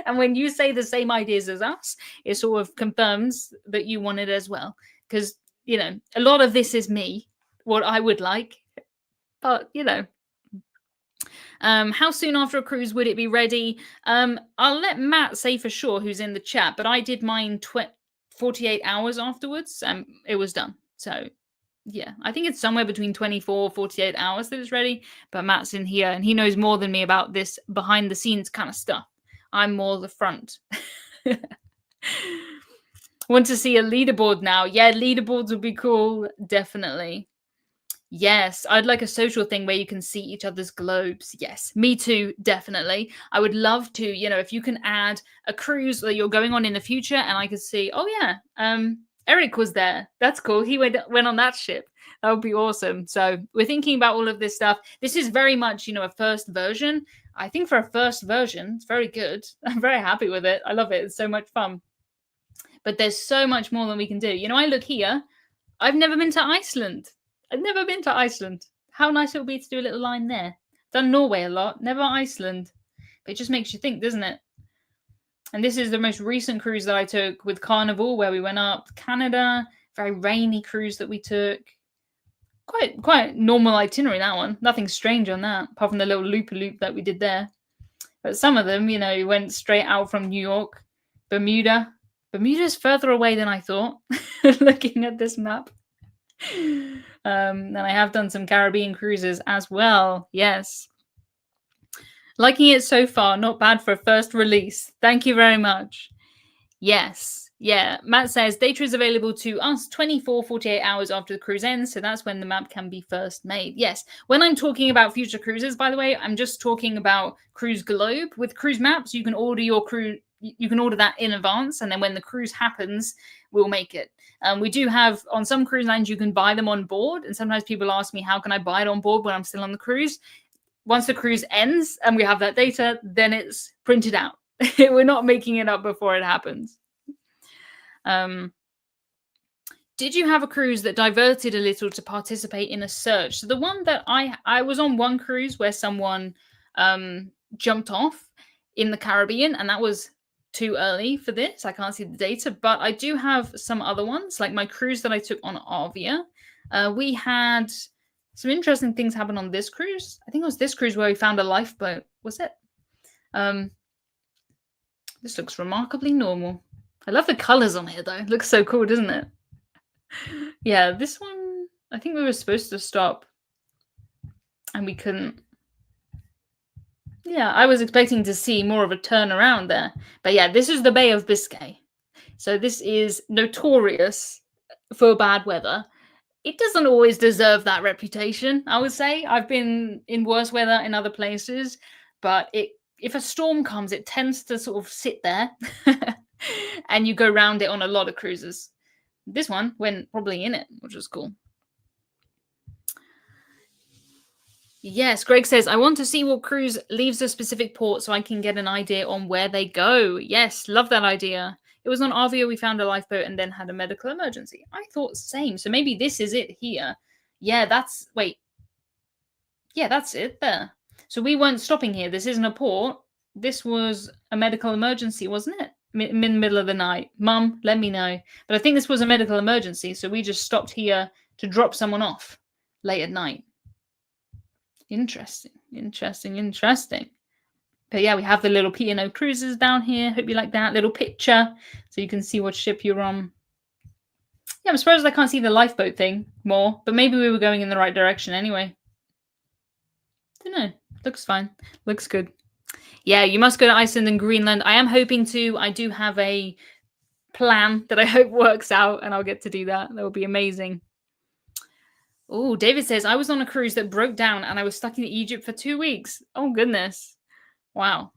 A: And when you say the same ideas as us, it sort of confirms that you want it as well. Because, a lot of this is me, what I would like. But, how soon after a cruise would it be ready? I'll let Matt say for sure, who's in the chat, but I did mine 48 hours afterwards and it was done. So yeah, I think it's somewhere between 24, 48 hours that it's ready, but Matt's in here and he knows more than me about this behind the scenes kind of stuff. I'm more the front. Want to see a leaderboard now? Yeah, leaderboards would be cool. Definitely. Yes, I'd like a social thing where you can see each other's globes. Yes, me too, definitely. I would love to, if you can add a cruise that you're going on in the future and I could see, oh yeah, Eric was there. That's cool. He went on that ship. That would be awesome. So we're thinking about all of this stuff. This is very much, a first version. I think for a first version, it's very good. I'm very happy with it. I love it. It's so much fun. But there's so much more than we can do. I look here. I've never been to Iceland. I've never been to Iceland. How nice it would be to do a little line there. Done Norway a lot, never Iceland. But it just makes you think, doesn't it? And this is the most recent cruise that I took with Carnival, where we went up Canada. Very rainy cruise that we took. Quite normal itinerary, that one. Nothing strange on that, apart from the little loop-a-loop that we did there. But some of them, we went straight out from New York. Bermuda. Bermuda's further away than I thought, looking at this map. And I have done some Caribbean cruises as well. Yes. Liking it so far. Not bad for a first release. Thank you very much. Yes. Yeah. Matt says data is available to us 24, 48 hours after the cruise ends. So that's when the map can be first made. Yes. When I'm talking about future cruises, by the way, I'm just talking about Cruise Globe. With cruise maps, you can order your cruise. You can order that in advance. And then when the cruise happens, we'll make it. We do have, on some cruise lines, you can buy them on board. And sometimes people ask me, how can I buy it on board when I'm still on the cruise? Once the cruise ends and we have that data, then it's printed out. We're not making it up before it happens. Did you have a cruise that diverted a little to participate in a search? So the one that I was on one cruise where someone jumped off in the Caribbean, and that was too early for this. I can't see the data, but I do have some other ones, like my cruise that I took on Arvia. We had some interesting things happen on this cruise. I think it was this cruise where we found a lifeboat. Was it? This looks remarkably normal. I love the colors on here, though. It looks so cool, doesn't it? Yeah, this one, I think we were supposed to stop and we couldn't. Yeah, I was expecting to see more of a turnaround there. But yeah, this is the Bay of Biscay. So this is notorious for bad weather. It doesn't always deserve that reputation, I would say. I've been in worse weather in other places, but if a storm comes, it tends to sort of sit there and you go around it on a lot of cruises. This one went probably in it, which was cool. Yes, Greg says, I want to see what cruise leaves a specific port so I can get an idea on where they go. Yes, love that idea. It was on Arvia, we found a lifeboat and then had a medical emergency. I thought same. So maybe this is it here. Yeah, Yeah, that's it there. So we weren't stopping here. This isn't a port. This was a medical emergency, wasn't it? in the middle of the night. Mum, let me know. But I think this was a medical emergency, so we just stopped here to drop someone off late at night. Interesting, interesting, interesting. But yeah, we have the little P&O cruises down here. Hope you like that little picture so you can see what ship you're on. Yeah, I'm surprised I can't see the lifeboat thing more, but maybe we were going in the right direction anyway. Don't know. Looks fine. Looks good. Yeah, you must go to Iceland and Greenland. I am hoping to. I do have a plan that I hope works out, and I'll get to do that. That would be amazing. Oh, David says, I was on a cruise that broke down and I was stuck in Egypt for 2 weeks. Oh, goodness. Wow.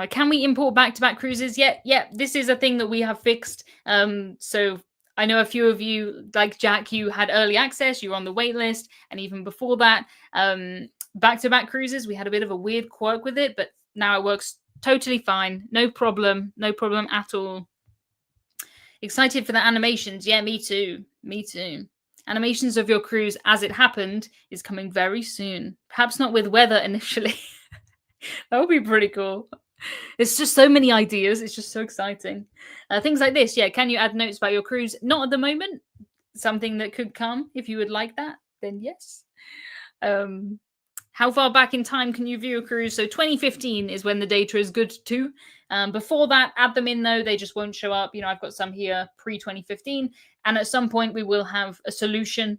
A: Can we import back-to-back cruises? Yeah, this is a thing that we have fixed. So I know a few of you, like Jack, you had early access, you were on the wait list, and even before that, back-to-back cruises, we had a bit of a weird quirk with it, but now it works totally fine. No problem at all. Excited for the animations. Yeah, me too. Me too. Animations of your cruise as it happened is coming very soon. Perhaps not with weather initially. That would be pretty cool. There's just so many ideas. It's just so exciting. Things like this. Yeah, can you add notes about your cruise? Not at the moment. Something that could come. If you would like that, then yes. How far back in time can you view a cruise? So 2015 is when the data is good too. Before that, add them in though. They just won't show up. You know, I've got some here pre-2015. And at some point we will have a solution.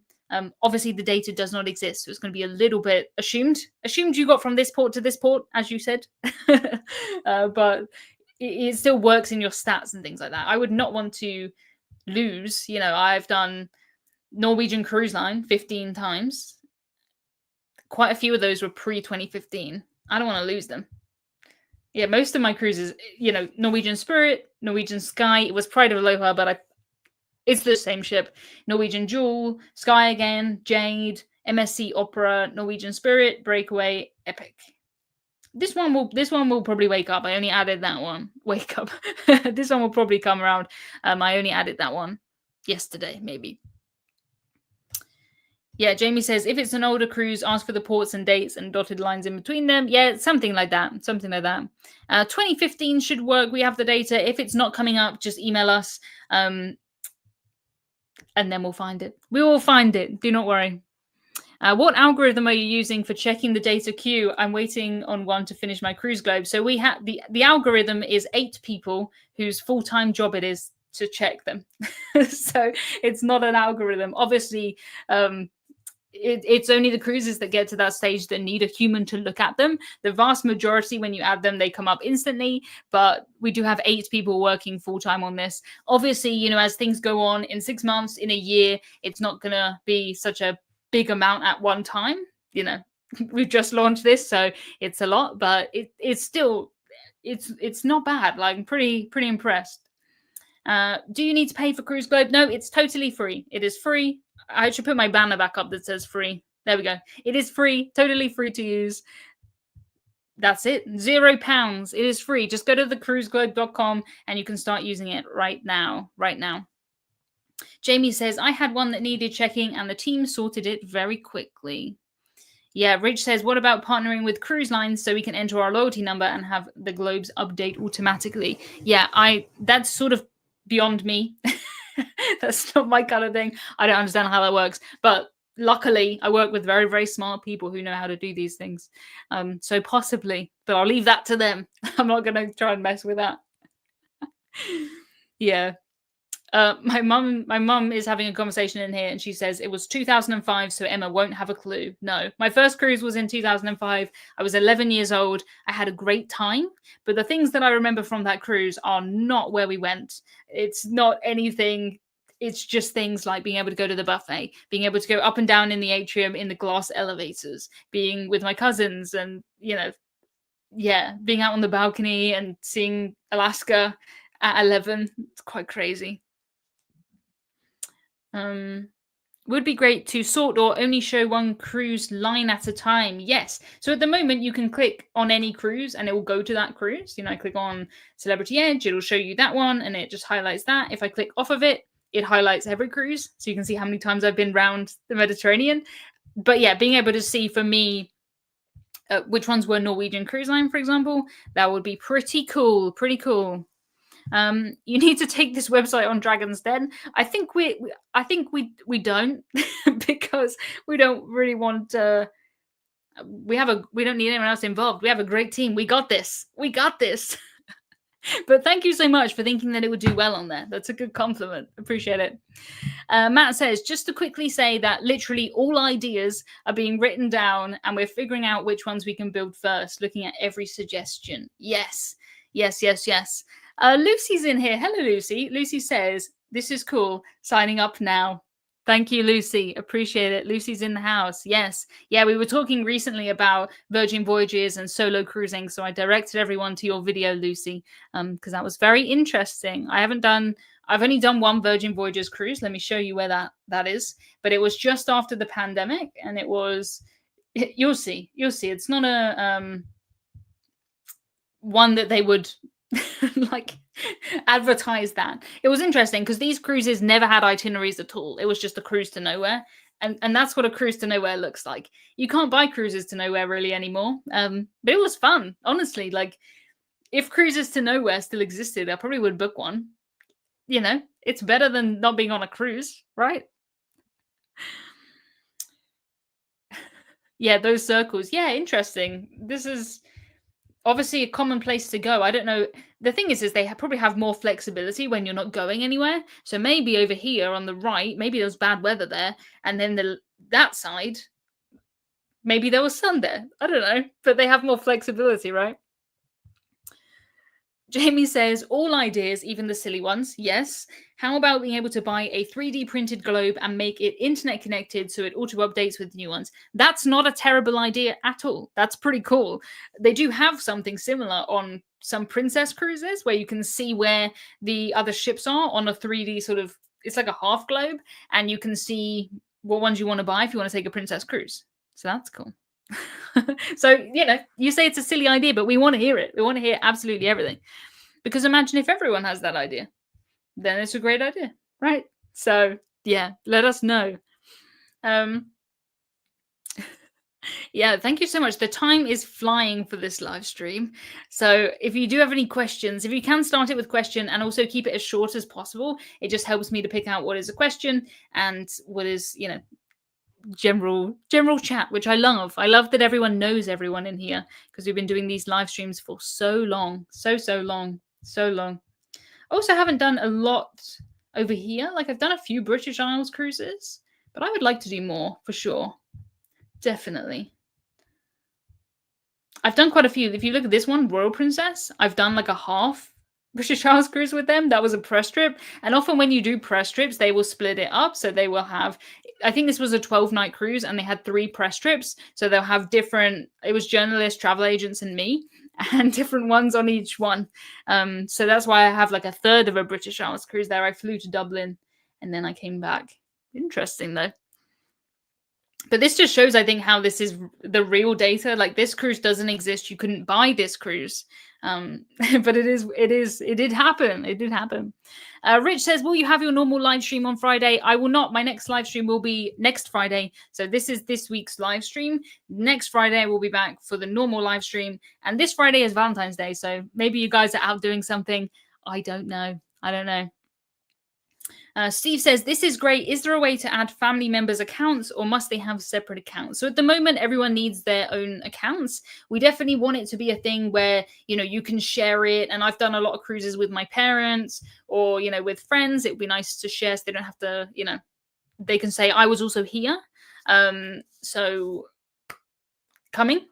A: Obviously the data does not exist. So it's going to be a little bit assumed. Assumed you got from this port to this port, as you said. But it still works in your stats and things like that. I would not want to lose. You know, I've done Norwegian Cruise Line 15 times. Quite a few of those were pre-2015. I don't want to lose them. Yeah, most of my cruises, you know, Norwegian Spirit, Norwegian Sky. It was Pride of Aloha, but it's the same ship. Norwegian Jewel, Sky again, Jade, MSC Opera, Norwegian Spirit, Breakaway, Epic. This one will probably wake up. I only added that one. Wake up. This one will probably come around. I only added that one yesterday, maybe. Yeah, Jamie says, if it's an older cruise, ask for the ports and dates and dotted lines in between them. Yeah, something like that. Something like that. 2015 should work. We have the data. If it's not coming up, just email us. And then we'll find it. We will find it. Do not worry. What algorithm are you using for checking the data queue? I'm waiting on one to finish my cruise globe. So we have the algorithm is 8 people whose full-time job it is to check them. So it's not an algorithm. Obviously, it's only the cruises that get to that stage that need a human to look at them. The vast majority, when you add them, they come up instantly. But we do have 8 people working full-time on this. Obviously, you know, as things go on in 6 months, in a year, it's not going to be such a big amount at one time. You know, we've just launched this, so it's a lot, but it's still it's not bad. Like, I'm pretty impressed. Do you need to pay for Cruise Globe? No, it's totally free. It is free. I should put my banner back up that says free. There we go. It is free, totally free to use. That's it. £0. It is free. Just go to thecruiseglobe.com and you can start using it right now. Right now. Jamie says, I had one that needed checking and the team sorted it very quickly. Yeah, Rich says, what about partnering with cruise lines so we can enter our loyalty number and have the globes update automatically? Yeah, that's sort of beyond me. That's not my kind of thing. I don't understand how that works. But luckily, I work with very, very smart people who know how to do these things. So possibly, but I'll leave that to them. I'm not going to try and mess with that. Yeah. My mum is having a conversation in here and she says it was 2005, so Emma won't have a clue. No, my first cruise was in 2005. I was 11 years old. I had a great time, but the things that I remember from that cruise are not where we went. It's not anything. It's just things like being able to go to the buffet, being able to go up and down in the atrium in the glass elevators, being with my cousins and, you know, yeah, being out on the balcony and seeing Alaska at 11. It's quite crazy. Would be great to sort or only show one cruise line at a time. Yes. So at the moment, you can click on any cruise and it will go to that cruise. You know, I click on Celebrity Edge, it'll show you that one and it just highlights that. If I click off of it, it highlights every cruise. So you can see how many times I've been around the Mediterranean. But yeah, being able to see for me which ones were Norwegian Cruise Line, for example, that would be pretty cool. Pretty cool. You need to take this website on Dragon's Den. I think we don't because we don't really want we don't need anyone else involved. We have a great team. We got this. We got this. But thank you so much for thinking that it would do well on there. That's a good compliment. Appreciate it. Matt says, just to quickly say that literally all ideas are being written down and we're figuring out which ones we can build first, looking at every suggestion. Yes, yes, yes, yes. Lucy's in here. Hello, Lucy. Lucy says, this is cool. Signing up now. Thank you, Lucy. Appreciate it. Lucy's in the house. Yes. Yeah, we were talking recently about Virgin Voyages and solo cruising. So I directed everyone to your video, Lucy, because that was very interesting. I've only done one Virgin Voyages cruise. Let me show you where that is. But it was just after the pandemic, and it was, you'll see. It's not a one that they would like advertise that. It was interesting because these cruises never had itineraries at all. It was just a cruise to nowhere. And that's what a cruise to nowhere looks like. You can't buy cruises to nowhere really anymore. But it was fun, honestly. Like, if cruises to nowhere still existed, I probably would book one. You know, it's better than not being on a cruise, right? Yeah, those circles. Yeah, interesting. This is obviously a common place to go. I don't know. The thing is they probably have more flexibility when you're not going anywhere. So maybe over here on the right, maybe there's bad weather there, and then that side, maybe there was sun there. I don't know, but they have more flexibility, right? Jamie says, all ideas, even the silly ones, yes. How about being able to buy a 3D printed globe and make it internet connected so it auto-updates with new ones? That's not a terrible idea at all. That's pretty cool. They do have something similar on some princess cruises where you can see where the other ships are on a 3D sort of, it's like a half globe, and you can see what ones you want to buy if you want to take a princess cruise. So that's cool. So, you know, you say it's a silly idea, but we want to hear it. We want to hear absolutely everything. Because imagine if everyone has that idea, then it's a great idea, right? So, yeah, let us know. Yeah, thank you so much. The time is flying for this live stream. So if you do have any questions, if you can start it with question and also keep it as short as possible, it just helps me to pick out what is a question and what is, you know, general chat, which I love. I love that everyone knows everyone in here because we've been doing these live streams for so long. So long. Also haven't done a lot over here. Like, I've done a few British Isles cruises, but I would like to do more for sure. Definitely. I've done quite a few. If you look at this one, Royal Princess, I've done like a half British Isles cruise with them. That was a press trip. And often when you do press trips, they will split it up. So they will have, I think this was a 12-night cruise and they had 3 press trips. So they'll have different, it was journalists, travel agents, and me, and different ones on each one. So that's why I have like a third of a British Isles cruise there. I flew to Dublin and then I came back. Interesting though. But this just shows, I think, how this is the real data. Like, this cruise doesn't exist. You couldn't buy this cruise. But it did happen. It did happen. Rich says, will you have your normal live stream on Friday? I will not. My next live stream will be next Friday. So this is this week's live stream. Next Friday, we'll be back for the normal live stream. And this Friday is Valentine's Day. So maybe you guys are out doing something. I don't know. Steve says, this is great. Is there a way to add family members' accounts or must they have separate accounts? So at the moment, everyone needs their own accounts. We definitely want it to be a thing where, you know, you can share it. And I've done a lot of cruises with my parents or, you know, with friends. It would be nice to share so they don't have to, you know, they can say, I was also here. So coming.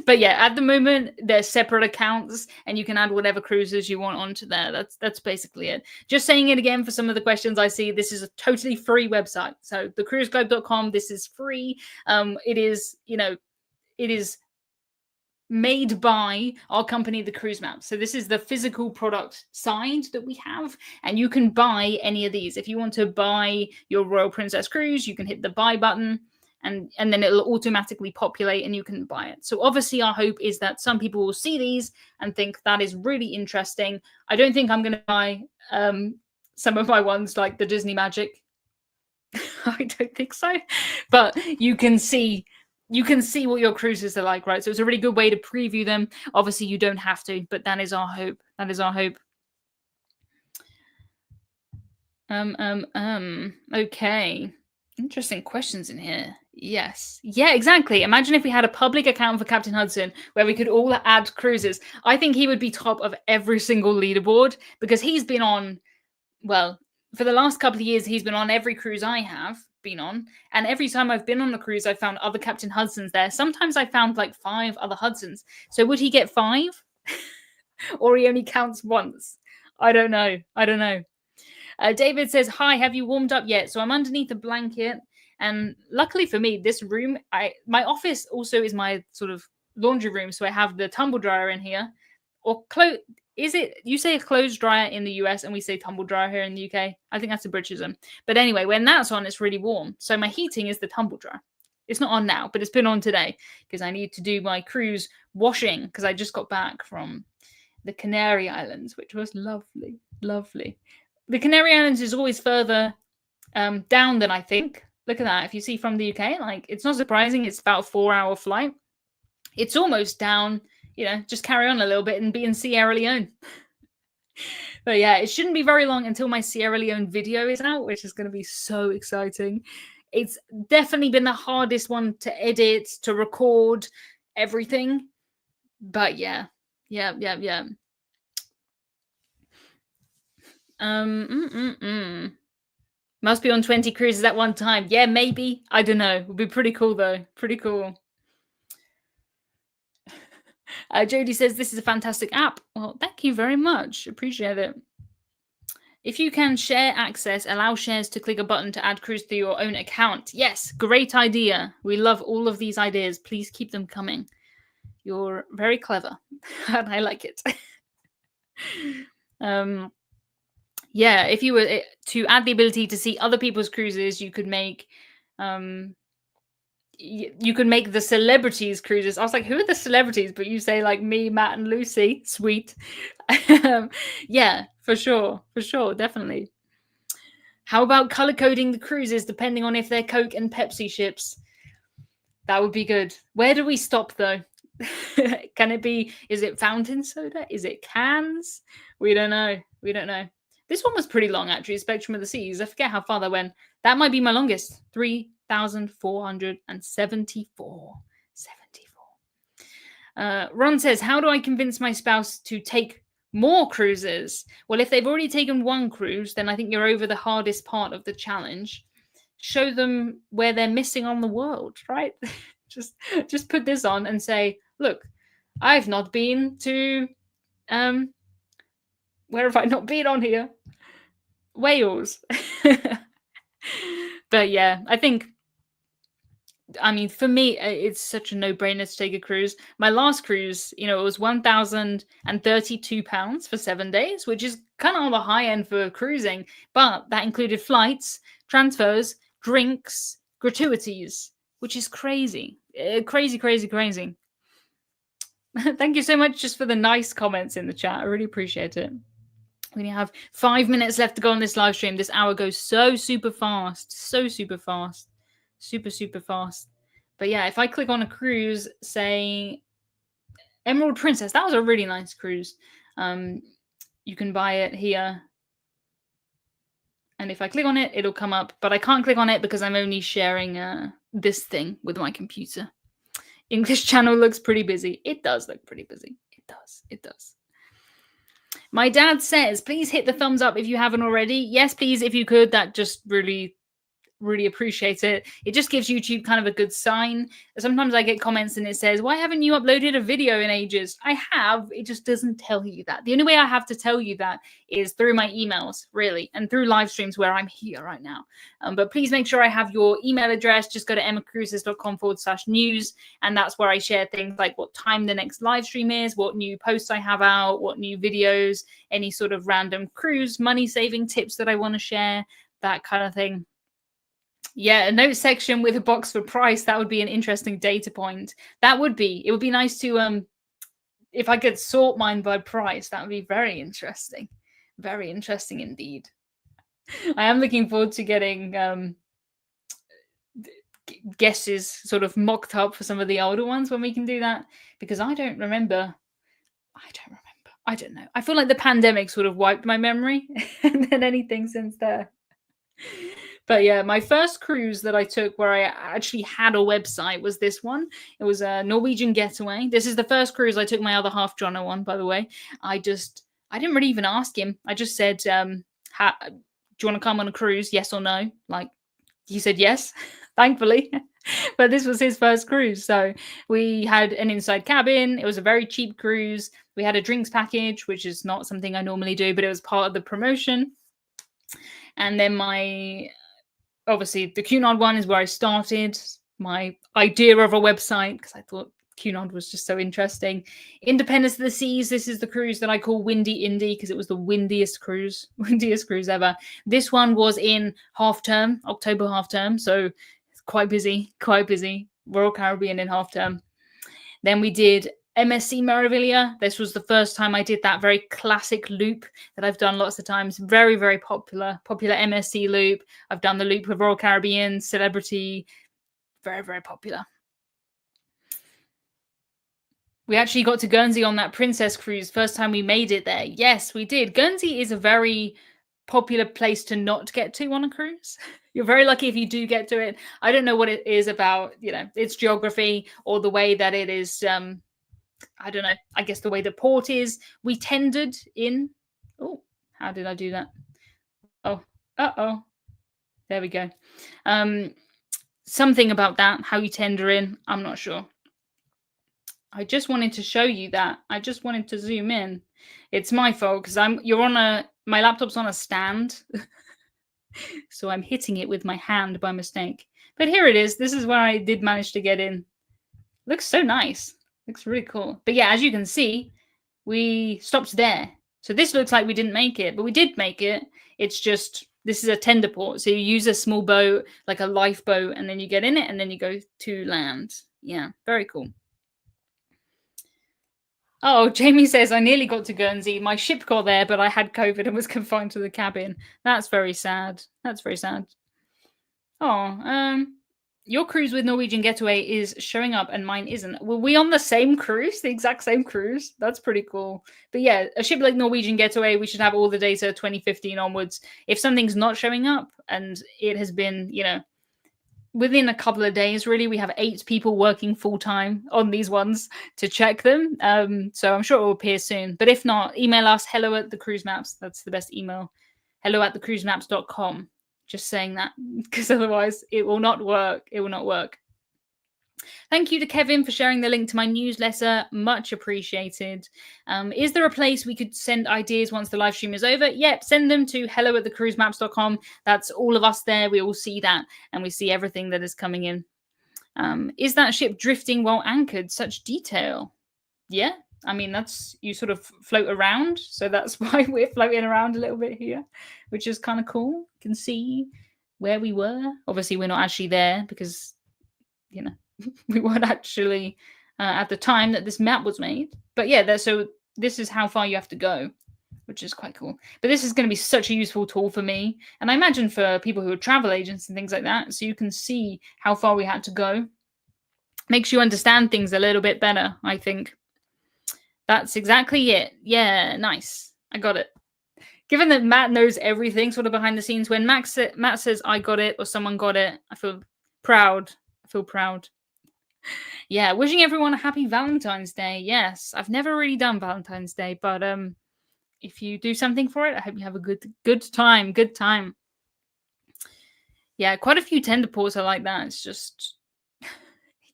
A: But yeah, at the moment they're separate accounts and you can add whatever cruises you want onto there. That's basically it. Just saying it again for some of the questions I see, this is a totally free website. So thecruiseglobe.com, this is free. It is, you know, it is made by our company, the Cruise Map. So this is the physical product side that we have, and you can buy any of these. If you want to buy your Royal Princess cruise, you can hit the buy button. And then it'll automatically populate and you can buy it. So obviously our hope is that some people will see these and think that is really interesting. I don't think I'm going to buy some of my ones like the Disney Magic. I don't think so. But you can see what your cruises are like, right? So it's a really good way to preview them. Obviously you don't have to, but that is our hope. Okay. Interesting questions in here. Yes. Yeah, exactly. Imagine if we had a public account for Captain Hudson where we could all add cruises. I think he would be top of every single leaderboard because he's been on, well, for the last couple of years, he's been on every cruise I have been on. And every time I've been on a cruise, I found other Captain Hudsons there. Sometimes I found like 5 other Hudsons. So would he get 5? Or he only counts once? I don't know. I don't know. David says, "Hi, have you warmed up yet?" So I'm underneath a blanket, and luckily for me, this room, my office also is my sort of laundry room. So I have the tumble dryer in here, or Is it you say a clothes dryer in the US and we say tumble dryer here in the UK? I think that's a Britishism. But anyway, when that's on, it's really warm. So my heating is the tumble dryer. It's not on now, but it's been on today because I need to do my cruise washing because I just got back from the Canary Islands, which was lovely, lovely. The Canary Islands is always further down than I think. Look at that. If you see from the UK, like it's not surprising. It's about a 4-hour flight. It's almost down. Just carry on a little bit and be in Sierra Leone. But yeah, it shouldn't be very long until my Sierra Leone video is out, which is going to be so exciting. It's definitely been the hardest one to edit, to record, everything. But yeah. Must be on 20 cruises at one time. Yeah, maybe. I don't know. Would be pretty cool though. Pretty cool. Jody says this is a fantastic app. Well, thank you very much. Appreciate it. If you can share access, allow shares to click a button to add cruise to your own account. Yes, great idea. We love all of these ideas. Please keep them coming. You're very clever, and I like it. Yeah, if you were to add the ability to see other people's cruises, you could make the celebrities cruises. I was like, who are the celebrities? But you say like me, Matt, and Lucy. Sweet. Yeah, for sure, definitely. How about color coding the cruises depending on if they're Coke and Pepsi ships? That would be good. Where do we stop though? Can it be? Is it fountain soda? Is it cans? We don't know. This one was pretty long, actually. Spectrum of the Seas. I forget how far that went. That might be my longest. 3,474. 74. Ron says, how do I convince my spouse to take more cruises? Well, if they've already taken one cruise, then I think you're over the hardest part of the challenge. Show them where they're missing on the world, right? just put this on and say, look, I've not been to where have I not been on here? Wales. But yeah, I mean, for me, it's such a no-brainer to take a cruise. My last cruise, it was £1,032 for 7 days, which is kind of on the high end for cruising, but that included flights, transfers, drinks, gratuities, which is crazy. Crazy. Thank you so much just for the nice comments in the chat. I really appreciate it. We only have 5 minutes left to go on this live stream. This hour goes so super fast. Super fast. But yeah, if I click on a cruise, say Emerald Princess, that was a really nice cruise. You can buy it here. And if I click on it, it'll come up. But I can't click on it because I'm only sharing this thing with my computer. English channel looks pretty busy. It does look pretty busy. It does. My dad says, please hit the thumbs up if you haven't already. Yes, please, if you could. That just really appreciate it. It just gives YouTube kind of a good sign. Sometimes I get comments and it says, why haven't you uploaded a video in ages? I have. It just doesn't tell you that. The only way I have to tell you that is through my emails, really, and through live streams where I'm here right now. But please make sure I have your email address. Just go to emmacruises.com/news, and that's where I share things like what time the next live stream is, what new posts I have out, what new videos, any sort of random cruise money-saving tips that I want to share, that kind of thing. Yeah, a note section with a box for price. That would be an interesting data point. It would be nice to, if I could sort mine by price, that would be very interesting. Very interesting indeed. I am looking forward to getting guesses sort of mocked up for some of the older ones when we can do that, because I don't remember. I don't know. I feel like the pandemic sort of wiped my memory and then anything since there. But yeah, my first cruise that I took where I actually had a website was this one. It was a Norwegian getaway. This is the first cruise I took my other half Jono on, by the way. I didn't really even ask him. I just said, do you want to come on a cruise? Yes or no? Like, he said yes, thankfully. But this was his first cruise. So we had an inside cabin. It was a very cheap cruise. We had a drinks package, which is not something I normally do, but it was part of the promotion. And then obviously the Cunard one is where I started my idea of a website because I thought Cunard was just so interesting. Independence of the Seas. This is the cruise that I call Windy Indy because it was the windiest cruise ever. This one was in half term, October half term. So it's quite busy. Royal Caribbean in half term. Then we did MSC Meraviglia. This was the first time I did that very classic loop that I've done lots of times. Very, very popular MSC loop. I've done the loop with Royal Caribbean, Celebrity. Very, very popular. We actually got to Guernsey on that Princess cruise. First time we made it there. Yes, we did. Guernsey is a very popular place to not get to on a cruise. You're very lucky if you do get to it. I don't know what it is about, its geography or the way that it is. I don't know. I guess the way the port is. We tendered in. Oh, how did I do that? Oh, there we go. Something about that. How you tender in. I'm not sure. I just wanted to show you that. I just wanted to zoom in. It's my fault because my laptop's on a stand. So I'm hitting it with my hand by mistake. But here it is. This is where I did manage to get in. Looks so nice. Looks really cool. But yeah, as you can see, we stopped there. So this looks like we didn't make it, but we did make it. It's just, this is a tender port. So you use a small boat, like a lifeboat, and then you get in it and then you go to land. Yeah, very cool. Oh, Jamie says, I nearly got to Guernsey. My ship got there, but I had COVID and was confined to the cabin. That's very sad. That's very sad. Oh, your cruise with Norwegian Getaway is showing up and mine isn't. Were we on the same cruise? The exact same cruise? That's pretty cool. But yeah, a ship like Norwegian Getaway, we should have all the data 2015 onwards. If something's not showing up and it has been, within a couple of days, really, we have 8 people working full-time on these ones to check them. So I'm sure it will appear soon. But if not, email us, hello@thecruisemaps. That's the best email. hello@thecruisemaps.com. Just saying that, because otherwise it will not work. It will not work. Thank you to Kevin for sharing the link to my newsletter. Much appreciated. Is there a place we could send ideas once the live stream is over? Yep, send them to hello@thecruisemaps.com. That's all of us there. We all see that and we see everything that is coming in. Is that ship drifting while anchored? Such detail. Yeah, I mean, you sort of float around. So that's why we're floating around a little bit here, which is kind of cool. You can see where we were. Obviously, we're not actually there because, we weren't actually at the time that this map was made. But yeah, so this is how far you have to go, which is quite cool. But this is going to be such a useful tool for me. And I imagine for people who are travel agents and things like that. So you can see how far we had to go. Makes you understand things a little bit better, I think. That's exactly it. Yeah, nice. I got it. Given that Matt knows everything sort of behind the scenes, when Matt says, I got it, or someone got it, I feel proud. Yeah, wishing everyone a happy Valentine's Day. Yes, I've never really done Valentine's Day, but if you do something for it, I hope you have a good time. Good time. Yeah, quite a few tender ports are like that. It's just,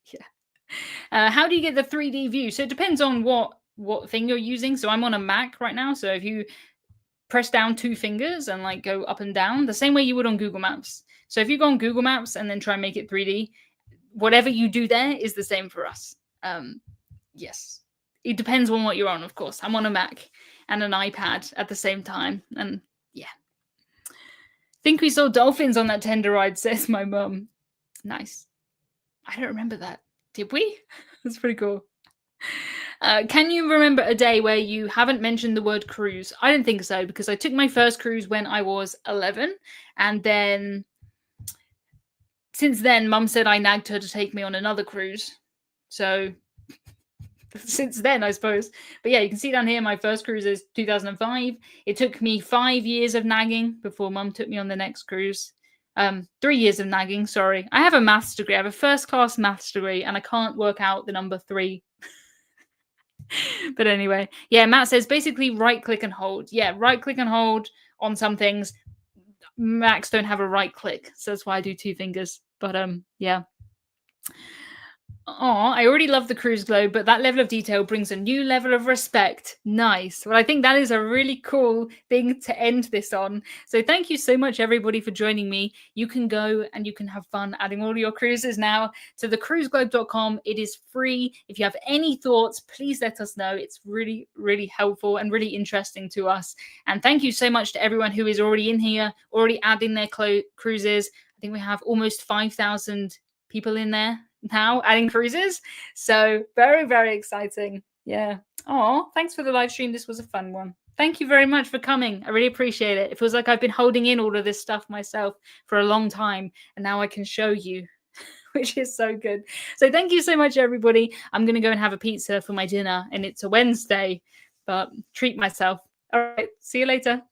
A: yeah. How do you get the 3D view? So it depends on what thing you're using. So I'm on a Mac right now. So if you press down 2 fingers and like go up and down, the same way you would on Google Maps. So if you go on Google Maps and then try and make it 3D, whatever you do there is the same for us. Yes, it depends on what you're on, of course. I'm on a Mac and an iPad at the same time, and yeah. Think we saw dolphins on that tender ride, says my mum. Nice. I don't remember that. Did we? That's pretty cool. Can you remember a day where you haven't mentioned the word cruise? I don't think so, because I took my first cruise when I was 11, and then since then, Mum said I nagged her to take me on another cruise. So since then, I suppose. But yeah, you can see down here, my first cruise is 2005. It took me 5 years of nagging before mum took me on the next cruise. 3 years of nagging, sorry. I have a maths degree. I have a first class maths degree, and I can't work out the number 3. But anyway, yeah, Matt says basically right click and hold. Yeah, right click and hold on some things. Macs don't have a right click, so that's why I do 2 fingers. But yeah. Oh, I already love the cruise globe, but that level of detail brings a new level of respect. Nice. Well, I think that is a really cool thing to end this on. So thank you so much, everybody, for joining me. You can go and you can have fun adding all your cruises now to thecruiseglobe.com. It is free. If you have any thoughts, please let us know. It's really, really helpful and really interesting to us. And thank you so much to everyone who is already in here, already adding their cruises. I think we have almost 5,000 people in there now adding cruises, so very, very exciting. Yeah. Oh, thanks for the live stream. This was a fun one. Thank you very much for coming. I really appreciate it. It feels like I've been holding in all of this stuff myself for a long time, and now I can show you, which is so good. So thank you so much, everybody. I'm going to go and have a pizza for my dinner, and it's a Wednesday, but treat myself. All right, see you later.